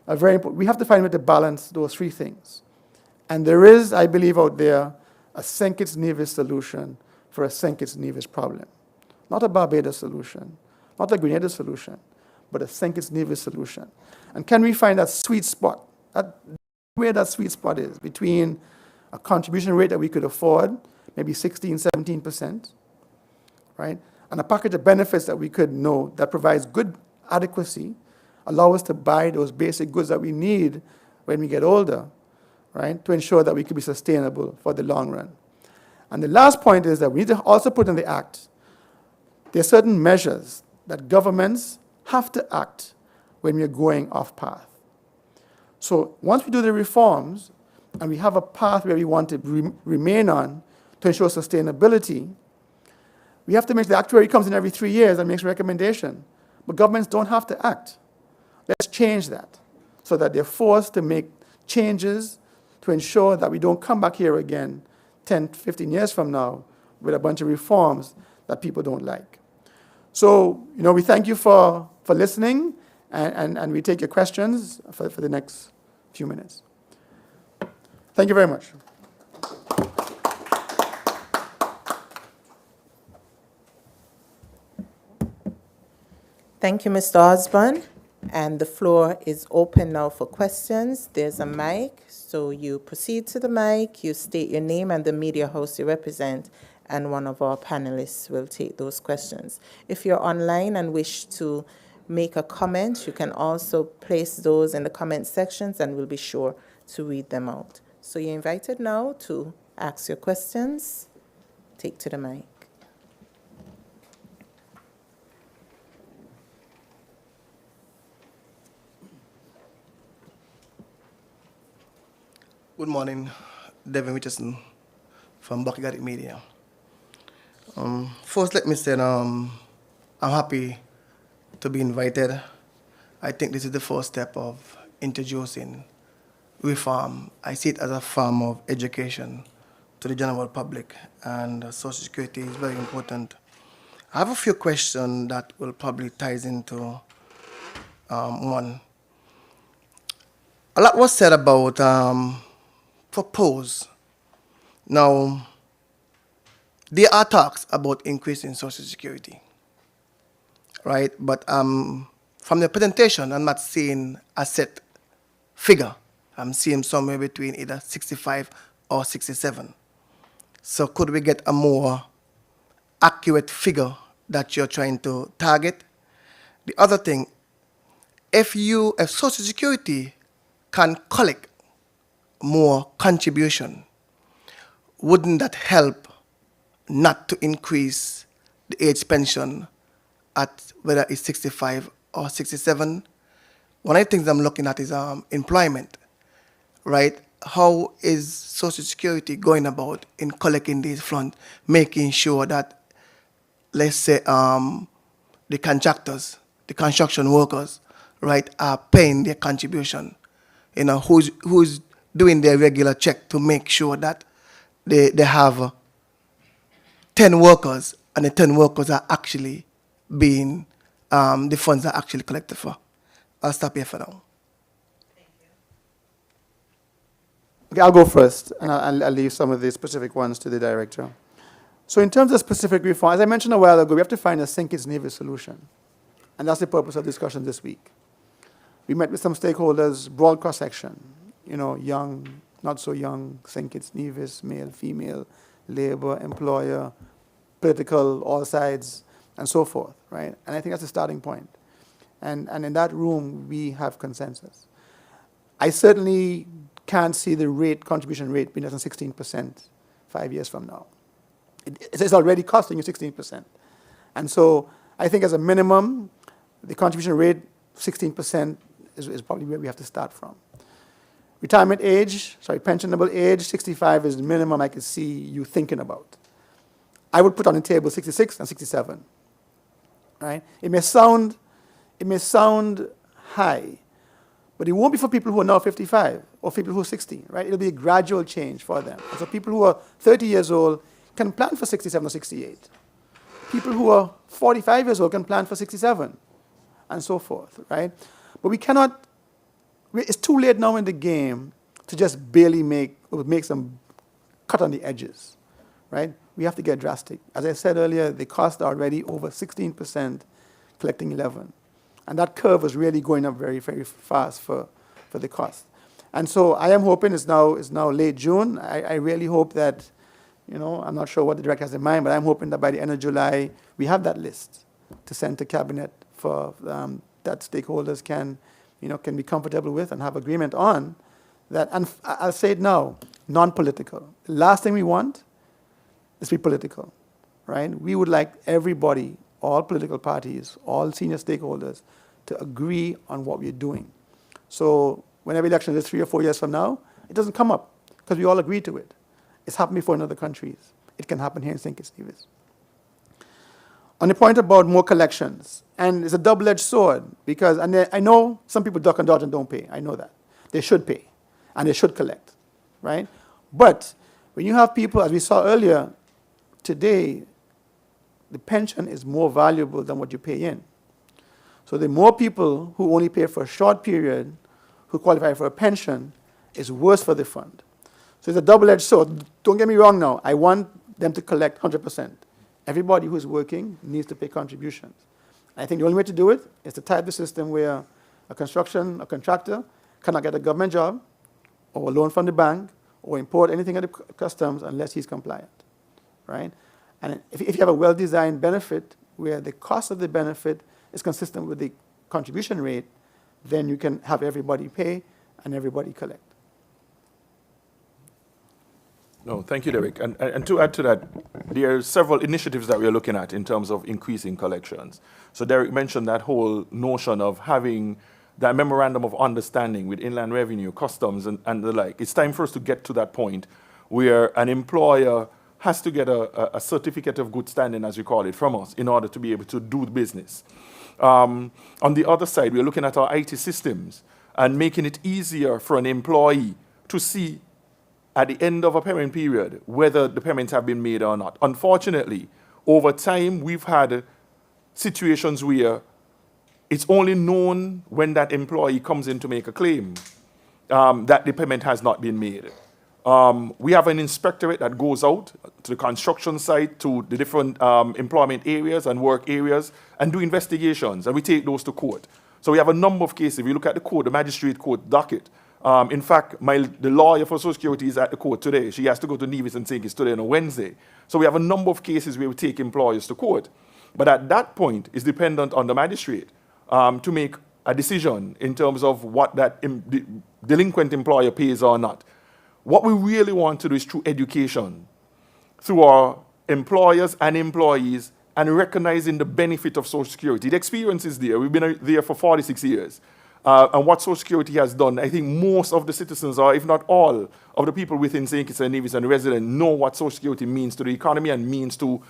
D: Very important. We have to find a way to balance those 3 things. And there is, I believe, out there, a St. Kitts Nevis solution for a St. Kitts Nevis problem. Not a Barbados solution, not a Grenada solution, but a St. Kitts Nevis solution. And can we find that sweet spot, where that sweet spot is between a contribution rate that we could afford, maybe 16, 17%, right? And a package of benefits that we could know that provides good adequacy, allow us to buy those basic goods that we need when we get older, right, to ensure that we could be sustainable for the long run. And the last point is that we need to also put in the act, there are certain measures that governments have to act when we're going off path. So once we do the reforms and we have a path where we want to remain on to ensure sustainability, we have to make the actuary comes in every 3 years and makes a recommendation. But governments don't have to act. Let's change that so that they're forced to make changes to ensure that we don't come back here again 10, 15 years from now with a bunch of reforms that people don't like. So, we thank you for listening, and we take your questions for the next few minutes. Thank you very much.
A: Thank you, Mr. Osborne. And the floor is open now for questions. There's a mic, so you proceed to the mic, you state your name and the media house you represent, and one of our panelists will take those questions. If you're online and wish to make a comment, you can also place those in the comment sections and we'll be sure to read them out. So you're invited now to ask your questions. Take to the mic.
E: Good morning, Devin Richardson from Buckigatti Media. First, let me say I'm happy to be invited. I think this is the first step of introducing reform. I see it as a form of education to the general public, and Social Security is very important. I have a few questions that will probably ties into one. A lot was said about propose. Now, there are talks about increasing Social Security, right? But from the presentation, I'm not seeing a set figure. I'm seeing somewhere between either 65 or 67. So could we get a more accurate figure that you're trying to target? The other thing, if Social Security can collect more contribution, wouldn't that help not to increase the age pension at whether it's 65 or 67? One of the things I'm looking at is employment, right? How is Social Security going about in collecting these funds, making sure that, let's say, the contractors, the construction workers, right, are paying their contribution? You know, who's doing their regular check to make sure that they have 10 workers and the 10 workers are actually being, the funds are actually collected for. I'll stop here for now.
D: Okay, I'll go first, and I'll leave some of the specific ones to the director. So in terms of specific reform, as I mentioned a while ago, we have to find a Sinkins-Nevis solution. And that's the purpose of discussion this week. We met with some stakeholders, broad cross-section, young, not so young, Sinkins-Nevis, male, female, labor, employer, political, all sides, and so forth, right? And I think that's the starting point. And in that room, we have consensus. I certainly can't see the contribution rate being less than 16% 5 years from now. It's already costing you 16%. And so I think as a minimum, the contribution rate, 16%, is probably where we have to start from. Pensionable age, 65 is the minimum I could see you thinking about. I would put on the table 66 and 67, right? It may sound high, but it won't be for people who are now 55 or people who are 60, right? It'll be a gradual change for them. And so people who are 30 years old can plan for 67 or 68. People who are 45 years old can plan for 67, and so forth, right? But it's too late now in the game to just barely make some cut on the edges, right? We have to get drastic. As I said earlier, the costs are already over 16%, collecting 11. And that curve is really going up very, very fast for the cost. And so I am hoping it's now late June. I really hope that, I'm not sure what the director has in mind, but I'm hoping that by the end of July, we have that list to send to Cabinet for that stakeholders can be comfortable with and have agreement on that. And I'll say it now, non-political. The last thing we want is to be political, right? We would like everybody, all political parties, all senior stakeholders, to agree on what we're doing. So whenever election is 3 or 4 years from now, it doesn't come up because we all agree to it. It's happened before in other countries. It can happen here in Sinkins-Nevis. On the point about more collections, and it's a double-edged sword because, and I know some people duck and dodge and don't pay. I know that. They should pay, and they should collect, right? But when you have people, as we saw earlier, today, the pension is more valuable than what you pay in. So the more people who only pay for a short period who qualify for a pension is worse for the fund. So it's a double-edged sword. Don't get me wrong now. I want them to collect 100%. Everybody who's working needs to pay contributions. I think the only way to do it is to type the system where A contractor cannot get a government job or a loan from the bank or import anything at the customs unless he's compliant, right? And if you have a well-designed benefit where the cost of the benefit is consistent with the contribution rate, then you can have everybody pay and everybody collect.
F: No, thank you, Derek. And to add to that, there are several initiatives that we are looking at in terms of increasing collections. So Derek mentioned that whole notion of having that memorandum of understanding with Inland Revenue, Customs, and the like. It's time for us to get to that point where an employer has to get a certificate of good standing, as we call it, from us in order to be able to do the business. On the other side, we're looking at our IT systems and making it easier for an employee to see at the end of a payment period whether the payments have been made or not. Unfortunately, over time, we've had situations where it's only known when that employee comes in to make a claim that the payment has not been made. We have an inspectorate that goes out to the construction site, to the different employment areas and work areas, and do investigations, and we take those to court. So we have a number of cases. If you look at the court, the magistrate court docket, in fact, the lawyer for Social Security is at the court today. She has to go to Nevis and St. Kitts today on a Wednesday. So we have a number of cases where we take employers to court. But at that point, it's dependent on the magistrate to make a decision in terms of what that delinquent employer pays or not. What we really want to do is through education, through our employers and employees, and recognizing the benefit of Social Security. The experience is there. We've been there for 46 years. And what Social Security has done, I think most of the citizens, or if not all, of the people within St. Kitts and Nevis and residents know what Social Security means to the economy and means to,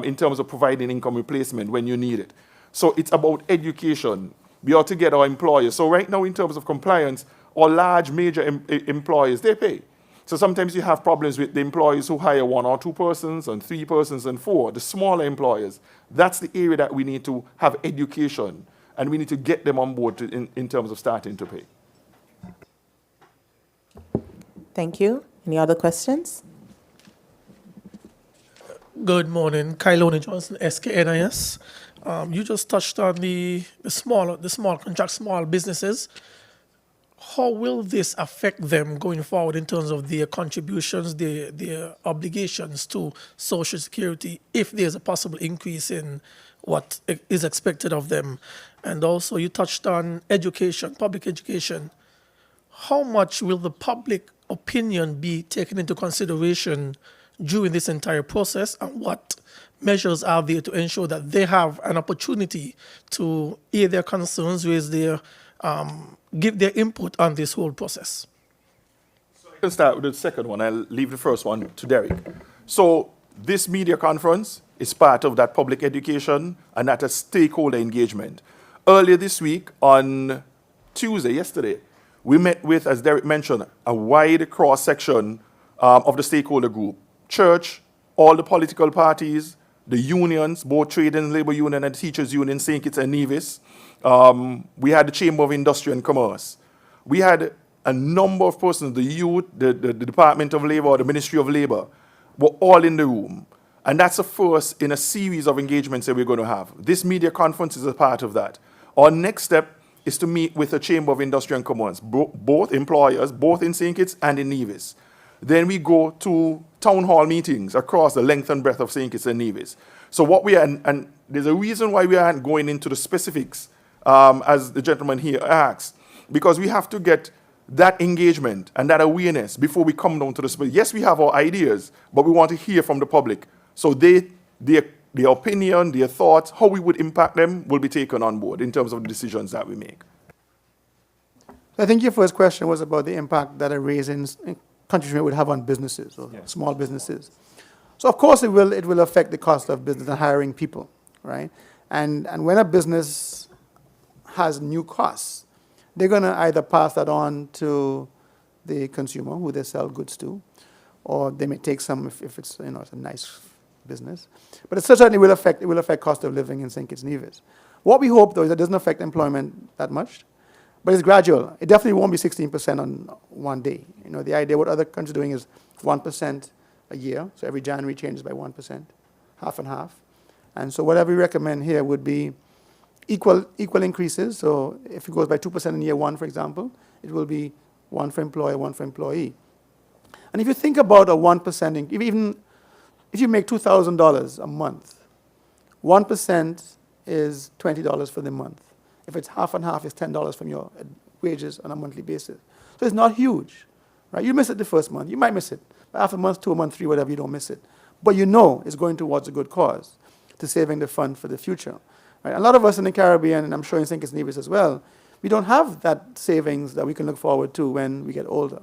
F: in terms of providing income replacement when you need it. So it's about education. We ought to get our employers. So right now, in terms of compliance, our large major employers, they pay. So sometimes you have problems with the employees who hire 1 or 2 persons and 3 persons and 4, the smaller employers. That's the area that we need to have education, and we need to get them on board in terms of starting to pay.
A: Thank you. Any other questions?
G: Good morning, Kyloni Johnson, SKNIS. You just touched on the small contract, small businesses. How will this affect them going forward in terms of their contributions, their obligations to Social Security, if there's a possible increase in what is expected of them? And also, you touched on education, public education. How much will the public opinion be taken into consideration during this entire process, and what measures are there to ensure that they have an opportunity to air their concerns, raise their give their input on this whole process?
F: So I can start with the second one. I'll leave the first one to Derek. So this media conference is part of that public education and that a stakeholder engagement. Earlier this week, on Tuesday, yesterday, we met with, as Derek mentioned, a wide cross-section of the stakeholder group. Church, all the political parties, the unions, both trade and labor union and teachers union, St. Kitts and Nevis. We had the Chamber of Industry and Commerce. We had a number of persons, the youth, the Department of Labor, the Ministry of Labor, were all in the room. And that's the first in a series of engagements that we're going to have. This media conference is a part of that. Our next step is to meet with the Chamber of Industry and Commerce, both employers, both in St. Kitts and in Nevis. Then we go to town hall meetings across the length and breadth of St. Kitts and Nevis. So what we are, and there's a reason why we aren't going into the specifics, as the gentleman here asked, because we have to get that engagement and that awareness before we come down to the specifics. Yes, we have our ideas, but we want to hear from the public. So their opinion, their thoughts, how we would impact them will be taken on board in terms of the decisions that we make.
D: I think your first question was about the impact that a raise in contribution would have on businesses or small businesses. So of course it will affect the cost of business and hiring people, right? And when a business has new costs, they're going to either pass that on to the consumer who they sell goods to, or they may take some if it's it's a nice business. But it certainly will affect cost of living in St. Kitts Nevis. What we hope though is that it doesn't affect employment that much. But it's gradual. It definitely won't be 16% on one day. The idea what other countries are doing is 1% a year. So every January changes by 1%, half and half. And so whatever we recommend here would be equal increases. So if it goes by 2% in year one, for example, it will be one for employer, one for employee. And if you think about a 1%, even if you make $2,000 a month, 1% is $20 for the month. If it's half and half, it's $10 from your wages on a monthly basis. So it's not huge, right? You miss it the first month. You might miss it. But after month 2, month 3, whatever, you don't miss it. But you know it's going towards a good cause, to saving the fund for the future. Right? A lot of us in the Caribbean, and I'm sure in St. Kitts Nevis as well, we don't have that savings that we can look forward to when we get older.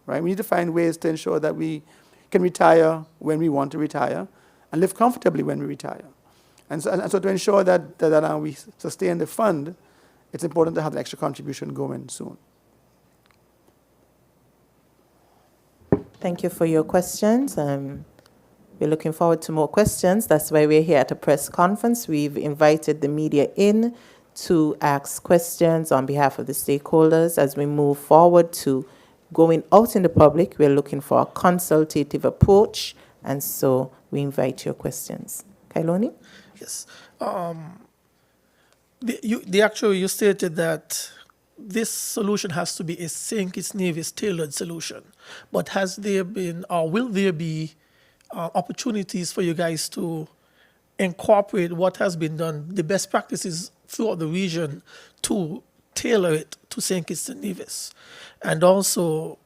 D: Right? We need to find ways to ensure that we can retire when we want to retire and live comfortably when we retire. And so to ensure that we sustain the fund, it's important to have the extra contribution going soon.
A: Thank you for your questions. We're looking forward to more questions. That's why we're here at a press conference. We've invited the media in to ask questions on behalf of the stakeholders. As we move forward to going out in the public, we're looking for a consultative approach, and so we invite your questions. Kailoni?
G: Yes. The actuary, you stated that this solution has to be a St. Kitts Nevis tailored solution. But has there been, or will there be, opportunities for you guys to incorporate what has been done, the best practices throughout the region, to tailor it to St. Kitts and Nevis? And also,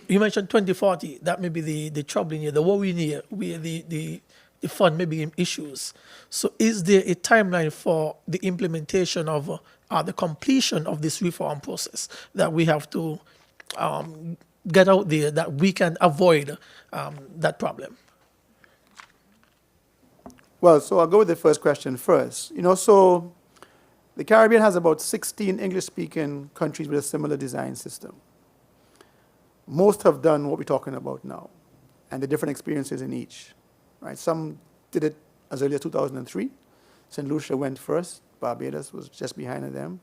G: you mentioned 2040, that may be the troubling year, the worrying year, where the fund may be in issues. So is there a timeline for the implementation of the completion of this reform process that we have to get out there, that we can avoid that problem?
D: Well, so I'll go with the first question first. So the Caribbean has about 16 English-speaking countries with a similar design system. Most have done what we're talking about now, and the different experiences in each. Right? Some did it as early as 2003. St. Lucia went first. Barbados was just behind them.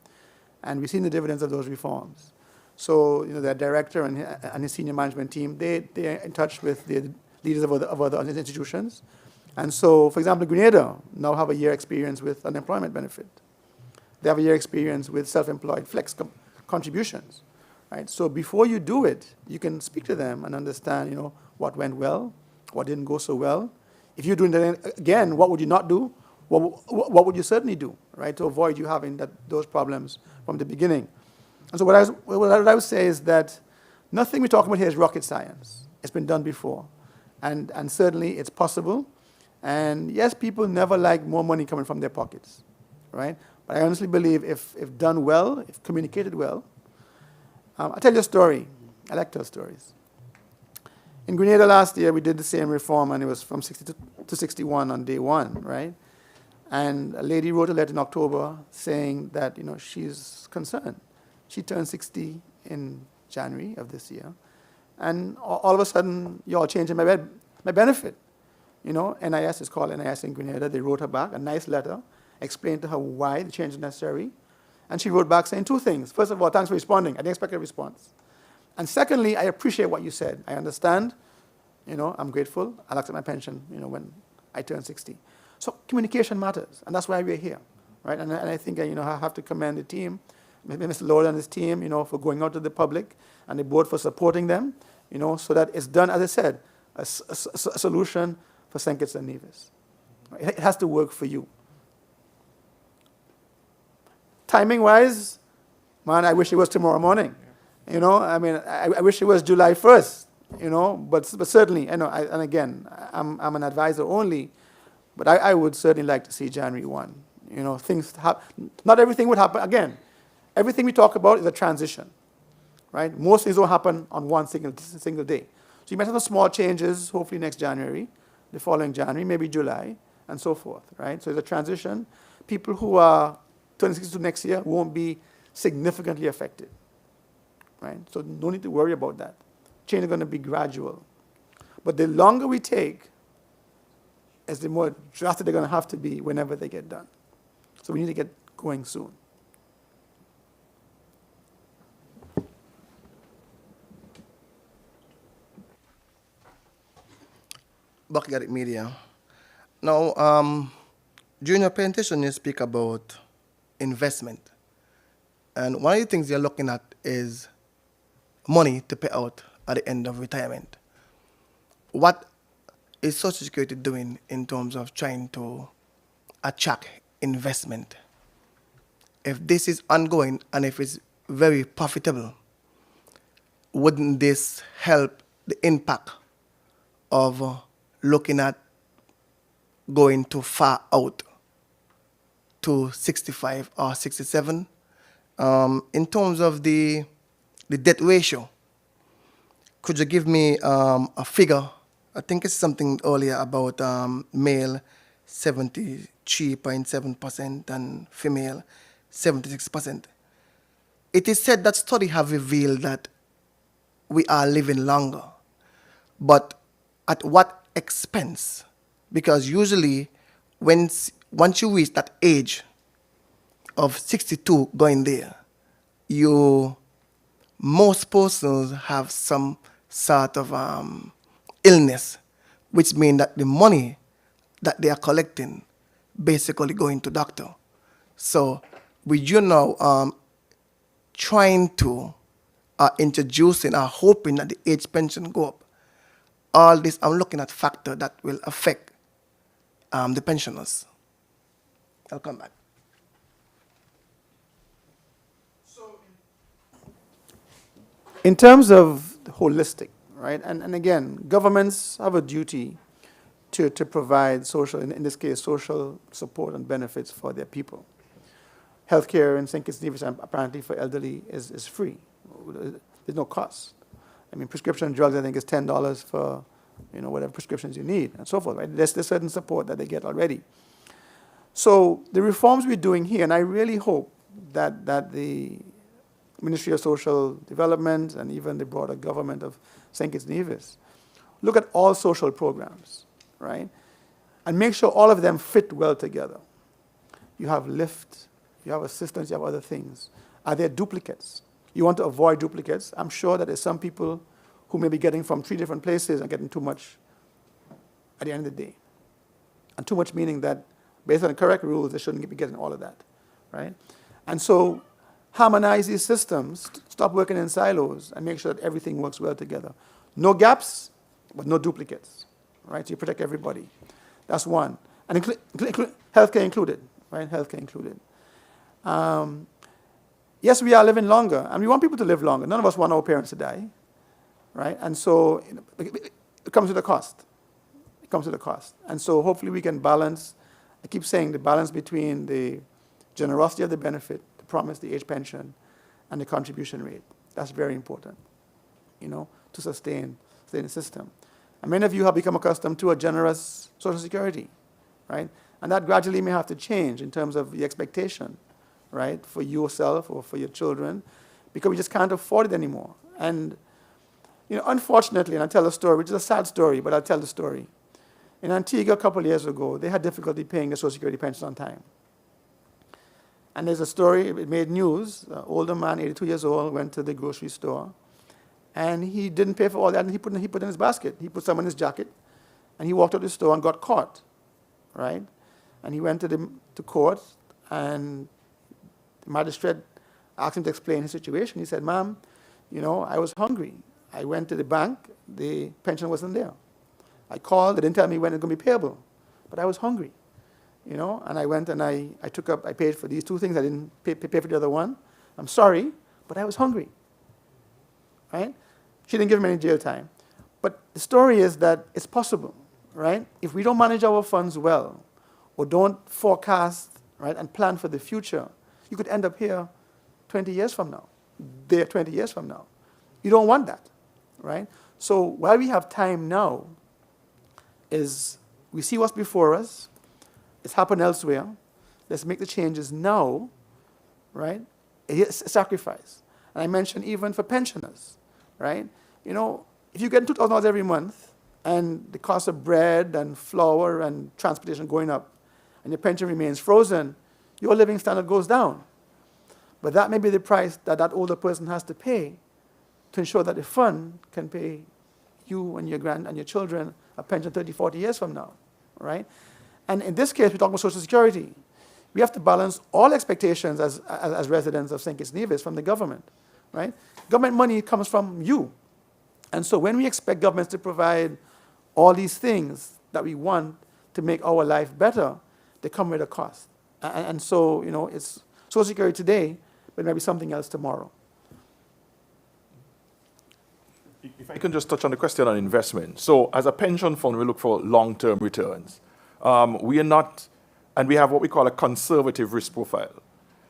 D: And we've seen the dividends of those reforms. So, their director and his senior management team, they're in touch with the leaders of other institutions. And so, for example, Grenada now have a year experience with unemployment benefit. They have a year experience with self-employed flex contributions. Right? So before you do it, you can speak to them and understand, what went well, what didn't go so well. If you're doing that again, what would you not do? What would you certainly do, right, to avoid you having those problems from the beginning? And so what I would say is that nothing we're talking about here is rocket science. It's been done before. And certainly it's possible. And yes, people never like more money coming from their pockets, right? But I honestly believe if done well, if communicated well, I'll tell you a story. I like to tell stories. In Grenada last year, we did the same reform, and it was from 60 to 61 on day one, right? And a lady wrote a letter in October saying that, she's concerned. She turned 60 in January of this year. And all of a sudden, you're changing my benefit. NIS is called NIS in Grenada. They wrote her back a nice letter, explained to her why the change is necessary. And she wrote back saying two things. First of all, thanks for responding. I didn't expect a response. And secondly, I appreciate what you said. I understand. I'm grateful. I'll accept my pension, when I turn 60. So communication matters, and that's why we're here, right? And I think, I have to commend the team, Mr. Lord and his team, for going out to the public, and the board for supporting them, so that it's done, as I said, a solution for St. Kitts and Nevis. Right? It has to work for you. Timing-wise, man, I wish it was tomorrow morning. I wish it was July 1st, but certainly, and again, I'm an advisor only, but I would certainly like to see January 1. Things not everything would happen. Again, everything we talk about is a transition, right? Most things don't happen on one single day. So you might have some small changes, hopefully next January, the following January, maybe July, and so forth, right? So it's a transition. People who are turning 62 next year won't be significantly affected, right? So no need to worry about that. Change is going to be gradual. But the longer we take, as the more drastic they're going to have to be whenever they get done. So we need to get going soon.
E: Media. Now, during your presentation, you speak about investment. And one of the things they're looking at is money to pay out at the end of retirement. What is Social Security doing in terms of trying to attract investment? If this is ongoing and if it's very profitable, wouldn't this help the impact of looking at going too far out to 65 or 67? In terms of the debt ratio, could you give me a figure? I think it's something earlier about male 73.7% and female 76%. It is said that studies have revealed that we are living longer, but at what expense? Because usually, once you reach that age of 62 going there, most persons have some sort of illness, which means that the money that they are collecting basically going to doctor. So with you now trying to introducing or hoping that the age pension go up, all this I'm looking at factor that will affect the pensioners. I'll come back.
D: In terms of the holistic, right, and again, governments have a duty to provide social, in this case, social support and benefits for their people. Healthcare in St. Kitts Nevis, apparently for elderly, is free. There's no cost. I mean, prescription drugs, I think, is $10 for, whatever prescriptions you need, and so forth, right? There's certain support that they get already. So the reforms we're doing here, and I really hope that the Ministry of Social Development and even the broader government of St. Kitts Nevis look at all social programs, right? And make sure all of them fit well together. You have lift, you have assistance, you have other things. Are there duplicates? You want to avoid duplicates. I'm sure that there's some people who may be getting from 3 different places and getting too much at the end of the day. And too much meaning that based on the correct rules, they shouldn't be getting all of that, right? And so harmonize these systems, stop working in silos, and make sure that everything works well together. No gaps, but no duplicates, right? So you protect everybody. That's one. And healthcare included, right? Healthcare included. Yes, we are living longer, and we want people to live longer. None of us want our parents to die, right? And so it comes with a cost. It comes with a cost. And so hopefully we can balance, I keep saying the balance between the generosity of the benefit, the promise, the age pension, and the contribution rate. That's very important, to sustain the system. And many of you have become accustomed to a generous Social Security, right? And that gradually may have to change in terms of the expectation, right, for yourself or for your children, because we just can't afford it anymore. And, unfortunately, and I'll tell a story, which is a sad story, but I'll tell the story. In Antigua a couple of years ago, they had difficulty paying their Social Security pension on time. And there's a story, it made news. An older man, 82 years old, went to the grocery store, and he didn't pay for all that, and he put in his basket. He put some in his jacket, and he walked out the store and got caught, right? And he went to court, and the magistrate asked him to explain his situation. He said, "Ma'am, I was hungry. I went to the bank. The pension wasn't there. I called. They didn't tell me when it's going to be payable. But I was hungry, and I went and I paid for these 2 things. I didn't pay for the other one. I'm sorry, but I was hungry." Right? She didn't give him any jail time. But the story is that it's possible, right? If we don't manage our funds well, or don't forecast, right, and plan for the future, you could end up here 20 years from now, there 20 years from now. You don't want that, right? So while we have time now, is we see what's before us, it's happened elsewhere, let's make the changes now, right? It's a sacrifice. And I mentioned even for pensioners, right? If you get $2,000 every month, and the cost of bread and flour and transportation going up, and your pension remains frozen, your living standard goes down. But that may be the price that older person has to pay to ensure that the fund can pay you and your children a pension 30, 40 years from now, right? And in this case, we're talking about Social Security. We have to balance all expectations as residents of St. Kitts Nevis from the government, right? Government money comes from you. And so when we expect governments to provide all these things that we want to make our life better, they come with a cost. And so, it's Social Security today, but maybe something else tomorrow.
F: If I can just touch on the question on investment. So as a pension fund, we look for long-term returns. We are not, and we have what we call a conservative risk profile,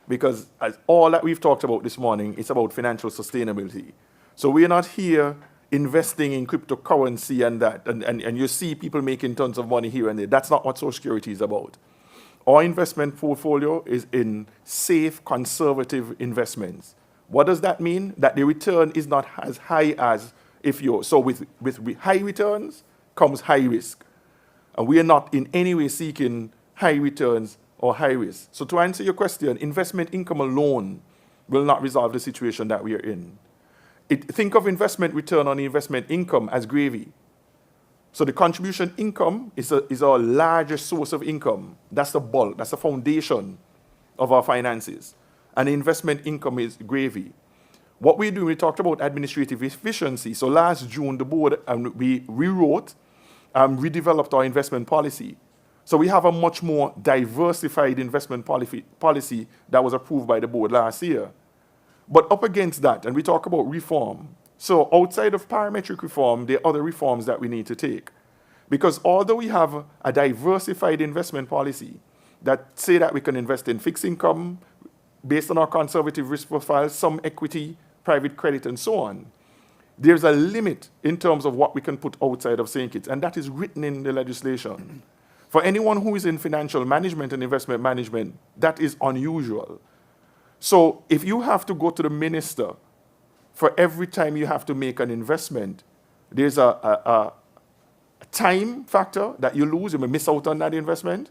F: because as all that we've talked about this morning, it's about financial sustainability. So we are not here investing in cryptocurrency and that, and you see people making tons of money here and there. That's not what Social Security is about. Our investment portfolio is in safe, conservative investments. What does that mean? That the return is not as high as if you're, so with high returns comes high risk. And we are not in any way seeking high returns or high risk. So to answer your question, investment income alone will not resolve the situation that we are in. Think of investment return on investment income as gravy. So the contribution income is our largest source of income. That's the bulk, that's the foundation of our finances. And investment income is gravy. What we do, we talked about administrative efficiency. So last June, the board, we rewrote, redeveloped our investment policy. So we have a much more diversified investment policy that was approved by the board last year. But up against that, and we talk about reform. So outside of parametric reform, there are other reforms that we need to take. Because although we have a diversified investment policy that say that we can invest in fixed income based on our conservative risk profile, some equity, private credit, and so on, there's a limit in terms of what we can put outside of St. Kitts, and that is written in the legislation. For anyone who is in financial management and investment management, that is unusual. So if you have to go to the minister for every time you have to make an investment, there's a time factor that you lose, you may miss out on that investment,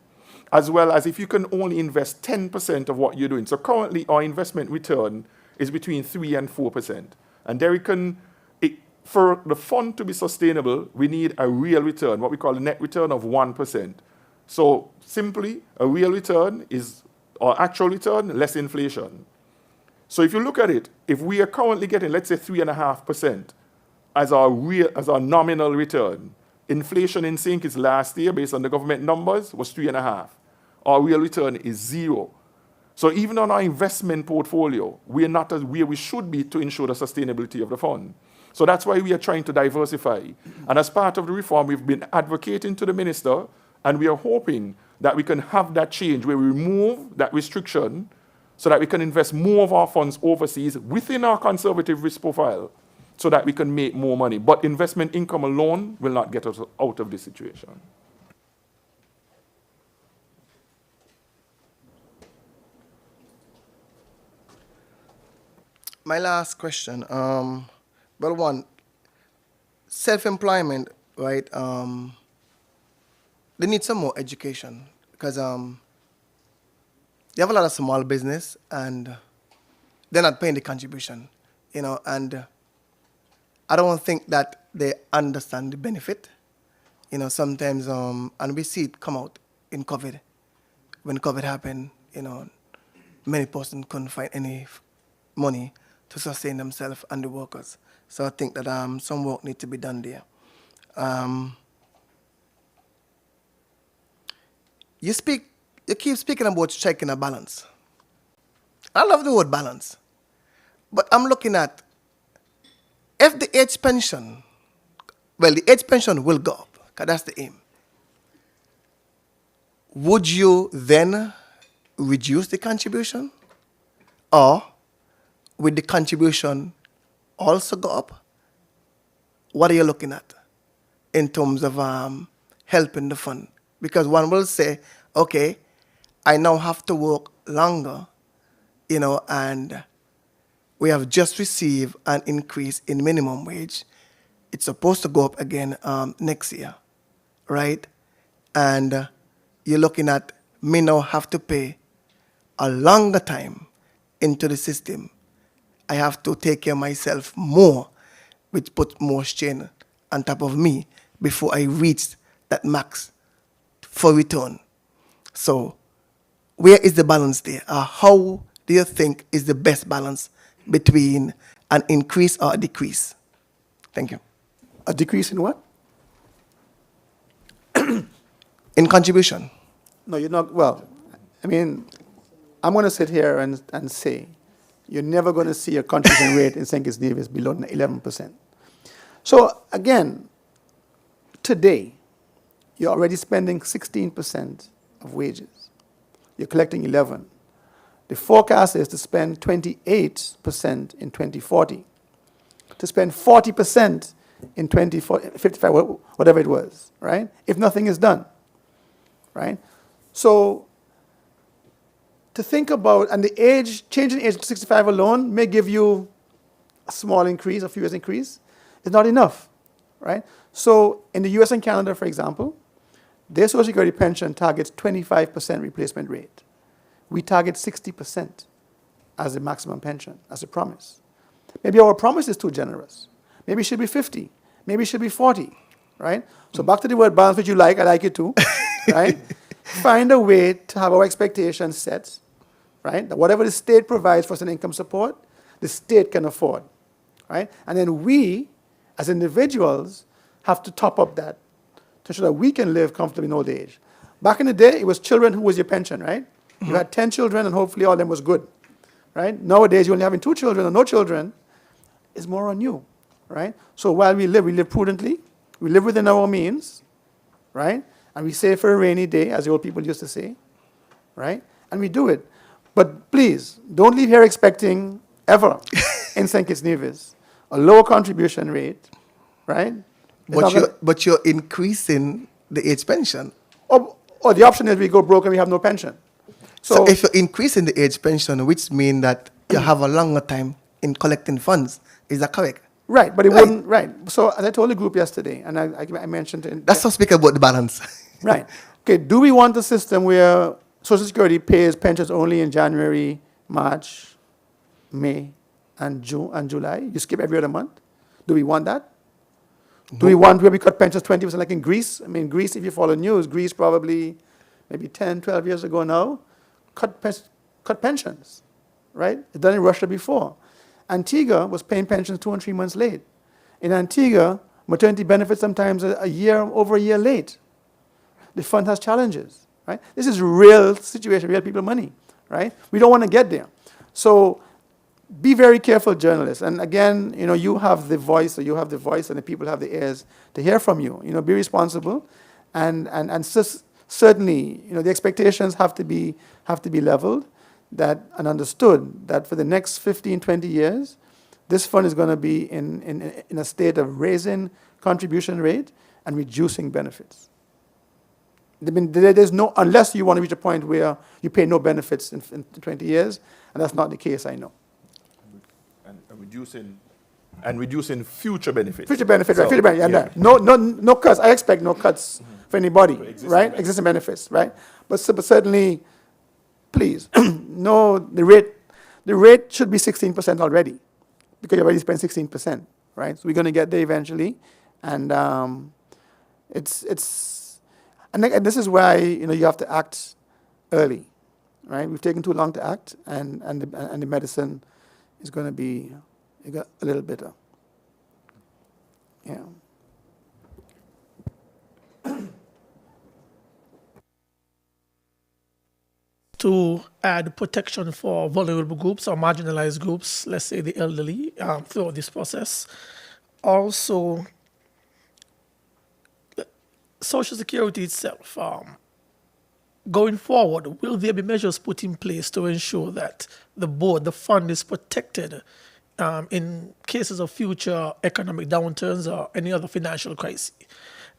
F: as well as if you can only invest 10% of what you're doing. So currently our investment return is between 3 and 4%. And there for the fund to be sustainable, we need a real return, what we call a net return of 1%. So simply, a real return is our actual return less inflation. So if you look at it, if we are currently getting, let's say, 3.5% as our nominal return, inflation in St. Kitts last year, based on the government numbers, was 3.5%. Our real return is 0. So even on our investment portfolio, we are not as where we should be to ensure the sustainability of the fund. So that's why we are trying to diversify. And as part of the reform, we've been advocating to the minister, and we are hoping that we can have that change where we remove that restriction so that we can invest more of our funds overseas within our conservative risk profile so that we can make more money. But investment income alone will not get us out of this situation.
E: My last question. Well, one, self-employment, right? They need some more education because they have a lot of small business and they're not paying the contribution, and I don't think that they understand the benefit, sometimes, and we see it come out in COVID. When COVID happened, many persons couldn't find any money to sustain themselves and the workers. So I think that some work needs to be done there. You keep speaking about striking a balance. I love the word balance. But I'm looking at, if the age pension, the age pension will go up, because that's the aim. Would you then reduce the contribution? Or would the contribution also go up? What are you looking at in terms of helping the fund? Because one will say, okay, I now have to work longer, and we have just received an increase in minimum wage. It's supposed to go up again next year, right? And you're looking at me now have to pay a longer time into the system. I have to take care of myself more, which puts more strain on top of me before I reach that max for return. So where is the balance there? How do you think is the best balance between an increase or a decrease? Thank you.
D: A decrease in what?
E: In contribution.
D: No, you're not, well, I mean, I'm going to sit here and say you're never going to see a contribution rate in St. Kitts Nevis below 11%. So again, today, you're already spending 16% of wages. You're collecting 11. The forecast is to spend 28% in 2040, to spend 40% in 2055, whatever it was, right? If nothing is done, right? So to think about, and the age, changing age to 65 alone may give you a small increase, a few years increase. It's not enough, right? So in the US and Canada, for example, their Social Security pension targets 25% replacement rate. We target 60% as the maximum pension, as a promise. Maybe our promise is too generous. Maybe it should be 50. Maybe it should be 40, right? So back to the word balance, which you like, I like it too, right? Find a way to have our expectations set, right? That whatever the state provides for us in income support, the state can afford, right? And then we, as individuals, have to top up that to ensure that we can live comfortably in old age. Back in the day, it was children who was your pension, right? You had 10 children and hopefully all of them was good, right? Nowadays, you're only having 2 children or no children. It's more on you, right? So while we live prudently, we live within our means, right? And we save for a rainy day, as the old people used to say, right? And we do it. But please, don't leave here expecting ever in St. Kitts Nevis a lower contribution rate, right?
E: But you're increasing the age pension.
D: Or the option is we go broke and we have no pension.
E: So if you're increasing the age pension, which means that you have a longer time in collecting funds, is that correct?
D: Right, but it wouldn't, right. So as I told the group yesterday, and I mentioned it.
E: Let's not speak about the balance.
D: Right. Okay, do we want a system where Social Security pays pensions only in January, March, May, and June and July? You skip every other month? Do we want that? Do we want where we cut pensions 20% like in Greece? I mean, Greece, if you follow news, Greece probably maybe 10, 12 years ago now, cut pensions, right? It's done in Russia before. Antigua was paying pensions 2 and 3 months late. In Antigua, maternity benefits sometimes over a year late. The fund has challenges, right? This is real situation, real people money, right? We don't want to get there. So be very careful, journalists. And again, you have the voice, and the people have the ears to hear from you. Be responsible, and certainly, the expectations have to be leveled and understood that for the next 15, 20 years, this fund is going to be in a state of raising contribution rate and reducing benefits. There's no, unless you want to reach a point where you pay no benefits in 20 years, and that's not the case, I know.
F: And reducing future benefits.
D: Future benefits,
F: So,
D: right? Future benefits,
F: yeah.
D: No cuts. I expect no cuts for anybody, right? Existing benefits, right? But certainly, please, no, the rate should be 16% already, because you already spent 16%, right? So we're going to get there eventually, and and this is why you have to act early, right? We've taken too long to act, and the medicine is going to be a little bitter. Yeah.
G: To add protection for vulnerable groups or marginalized groups, let's say the elderly, throughout this process. Also, Social Security itself, going forward, will there be measures put in place to ensure that the fund is protected in cases of future economic downturns or any other financial crisis?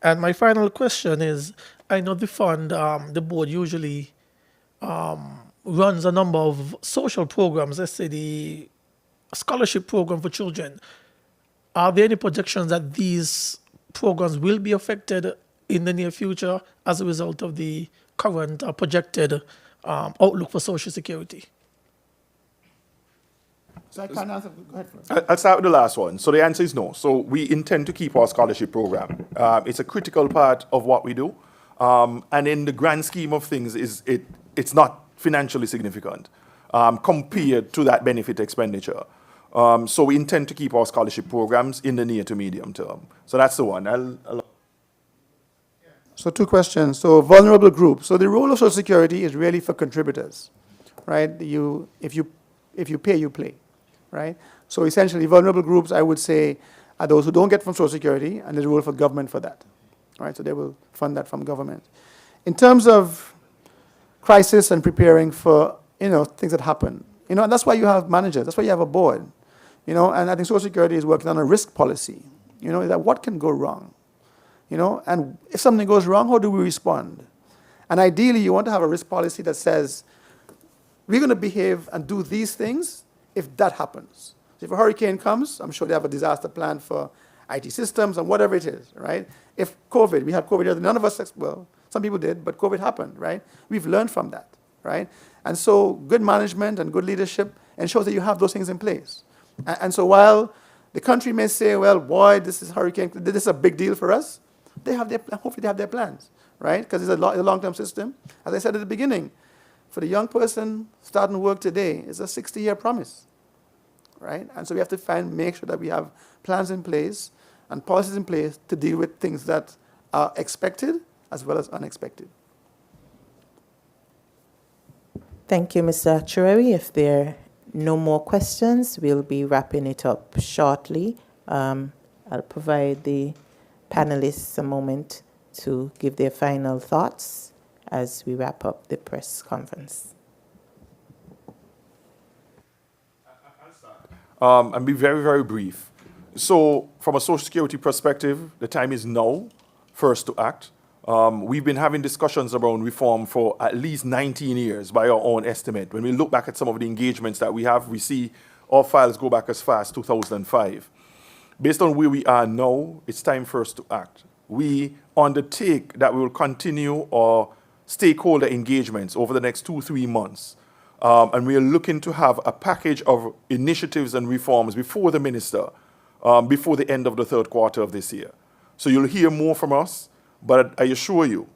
G: And my final question is, I know the fund, the board usually runs a number of social programs, let's say the scholarship program for children. Are there any projections that these programs will be affected in the near future as a result of the current projected outlook for Social Security?
D: So I can't answer. Go ahead first.
F: I'll start with the last one. So the answer is no. So we intend to keep our scholarship program. It's a critical part of what we do. And in the grand scheme of things, it's not financially significant compared to that benefit expenditure. So we intend to keep our scholarship programs in the near to medium term. So that's the one.
D: So 2 questions. So vulnerable groups. So the role of Social Security is really for contributors, right? If you pay, you play, right? So essentially, vulnerable groups, I would say, are those who don't get from Social Security, and there's a role for government for that, right? So they will fund that from government. In terms of crisis and preparing for, things that happen, and that's why you have managers, that's why you have a board, and I think Social Security is working on a risk policy, that what can go wrong, and if something goes wrong, how do we respond? And ideally, you want to have a risk policy that says, we're going to behave and do these things if that happens. So if a hurricane comes, I'm sure they have a disaster plan for IT systems and whatever it is, right? If COVID, we had COVID here, none of us, well, some people did, but COVID happened, right? We've learned from that, right? And so good management and good leadership ensures that you have those things in place. And so while the country may say, well, boy, this is hurricane, this is a big deal for us, hopefully they have their plans, right? Because it's a long-term system. As I said at the beginning, for the young person starting work today, it's a 60-year promise, right? And so we have to make sure that we have plans in place and policies in place to deal with things that are expected as well as unexpected.
A: Thank you, Mr. Actuary. If there are no more questions, we'll be wrapping it up shortly. I'll provide the panelists a moment to give their final thoughts as we wrap up the press conference.
F: And be very, very brief. So from a Social Security perspective, the time is now for us to act. We've been having discussions around reform for at least 19 years by our own estimate. When we look back at some of the engagements that we have, we see our files go back as far as 2005. Based on where we are now, it's time for us to act. We undertake that we will continue our stakeholder engagements over the next 2-3 months. And we are looking to have a package of initiatives and reforms before the minister, before the end of the 3rd quarter of this year. So you'll hear more from us, but I assure you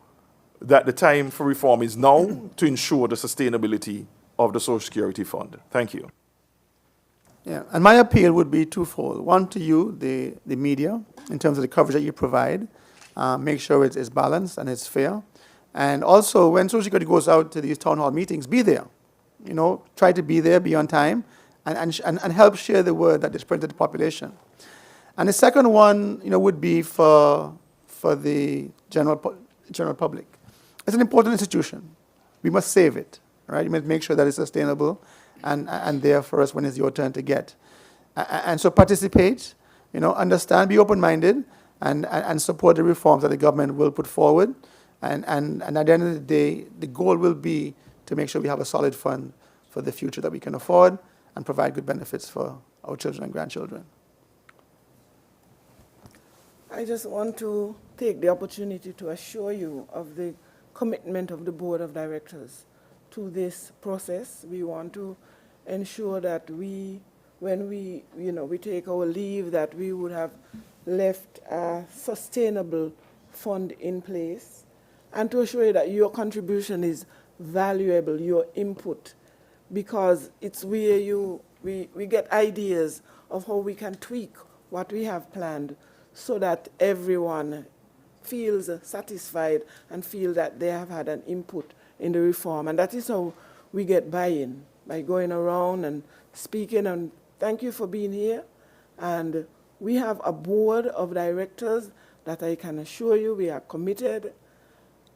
F: that the time for reform is now to ensure the sustainability of the Social Security Fund. Thank you.
D: Yeah, and my appeal would be twofold. One, to you, the media, in terms of the coverage that you provide. Make sure it's balanced and it's fair. And also, when Social Security goes out to these town hall meetings, be there. Try to be there, be on time, and help share the word that is spread to the population. And the second one, would be for the general public. It's an important institution. We must save it, right? You must make sure that it's sustainable and there for us when it's your turn to get. And so participate, understand, be open-minded, and support the reforms that the government will put forward. And at the end of the day, the goal will be to make sure we have a solid fund for the future that we can afford and provide good benefits for our children and grandchildren.
C: I just want to take the opportunity to assure you of the commitment of the Board of Directors to this process. We want to ensure that when we take our leave, that we would have left a sustainable fund in place, and to assure you that your contribution is valuable, your input, because it's where we get ideas of how we can tweak what we have planned so that everyone feels satisfied and feel that they have had an input in the reform. And that is how we get buy-in, by going around and speaking. And thank you for being here. And we have a board of directors that I can assure you we are committed.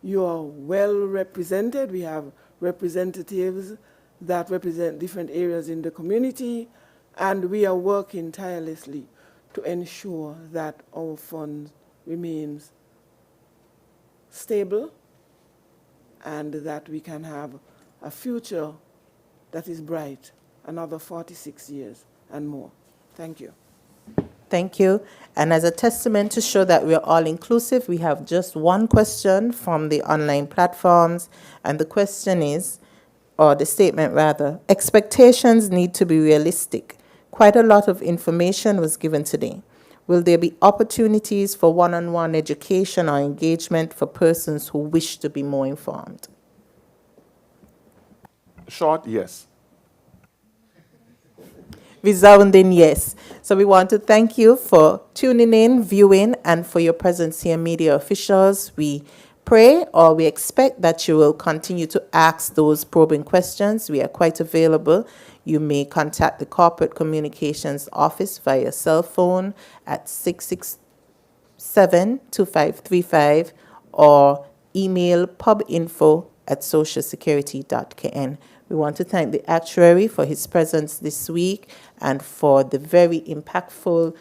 C: You are well represented. We have representatives that represent different areas in the community, and we are working tirelessly to ensure that our fund remains stable and that we can have a future that is bright, another 46 years and more. Thank you.
A: Thank you. And as a testament to show that we're all inclusive, we have just one question from the online platforms. And the question is, or the statement rather, expectations need to be realistic. Quite a lot of information was given today. Will there be opportunities for one-on-one education or engagement for persons who wish to be more informed?
F: Short, yes.
A: Resounding yes. So we want to thank you for tuning in, viewing, and for your presence here, media officials. We pray or we expect that you will continue to ask those probing questions. We are quite available. You may contact the Corporate Communications Office via cell phone at 667-2535 or email pubinfo@socialsecurity.kn. We want to thank the actuary for his presence this week and for the very impactful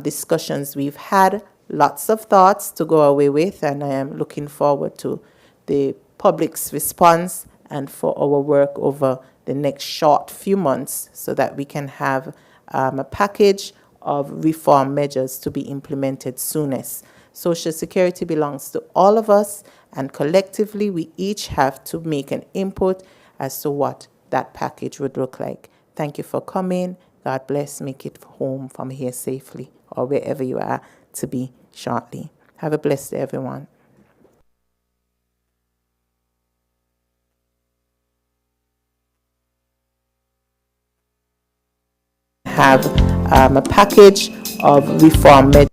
A: discussions we've had. Lots of thoughts to go away with, and I am looking forward to the public's response and for our work over the next short few months so that we can have a package of reform measures to be implemented soonest. Social Security belongs to all of us, and collectively we each have to make an input as to what that package would look like. Thank you for coming. God bless. Make it home from here safely or wherever you are to be shortly. Have a blessed day, everyone. Have a package of reform measures.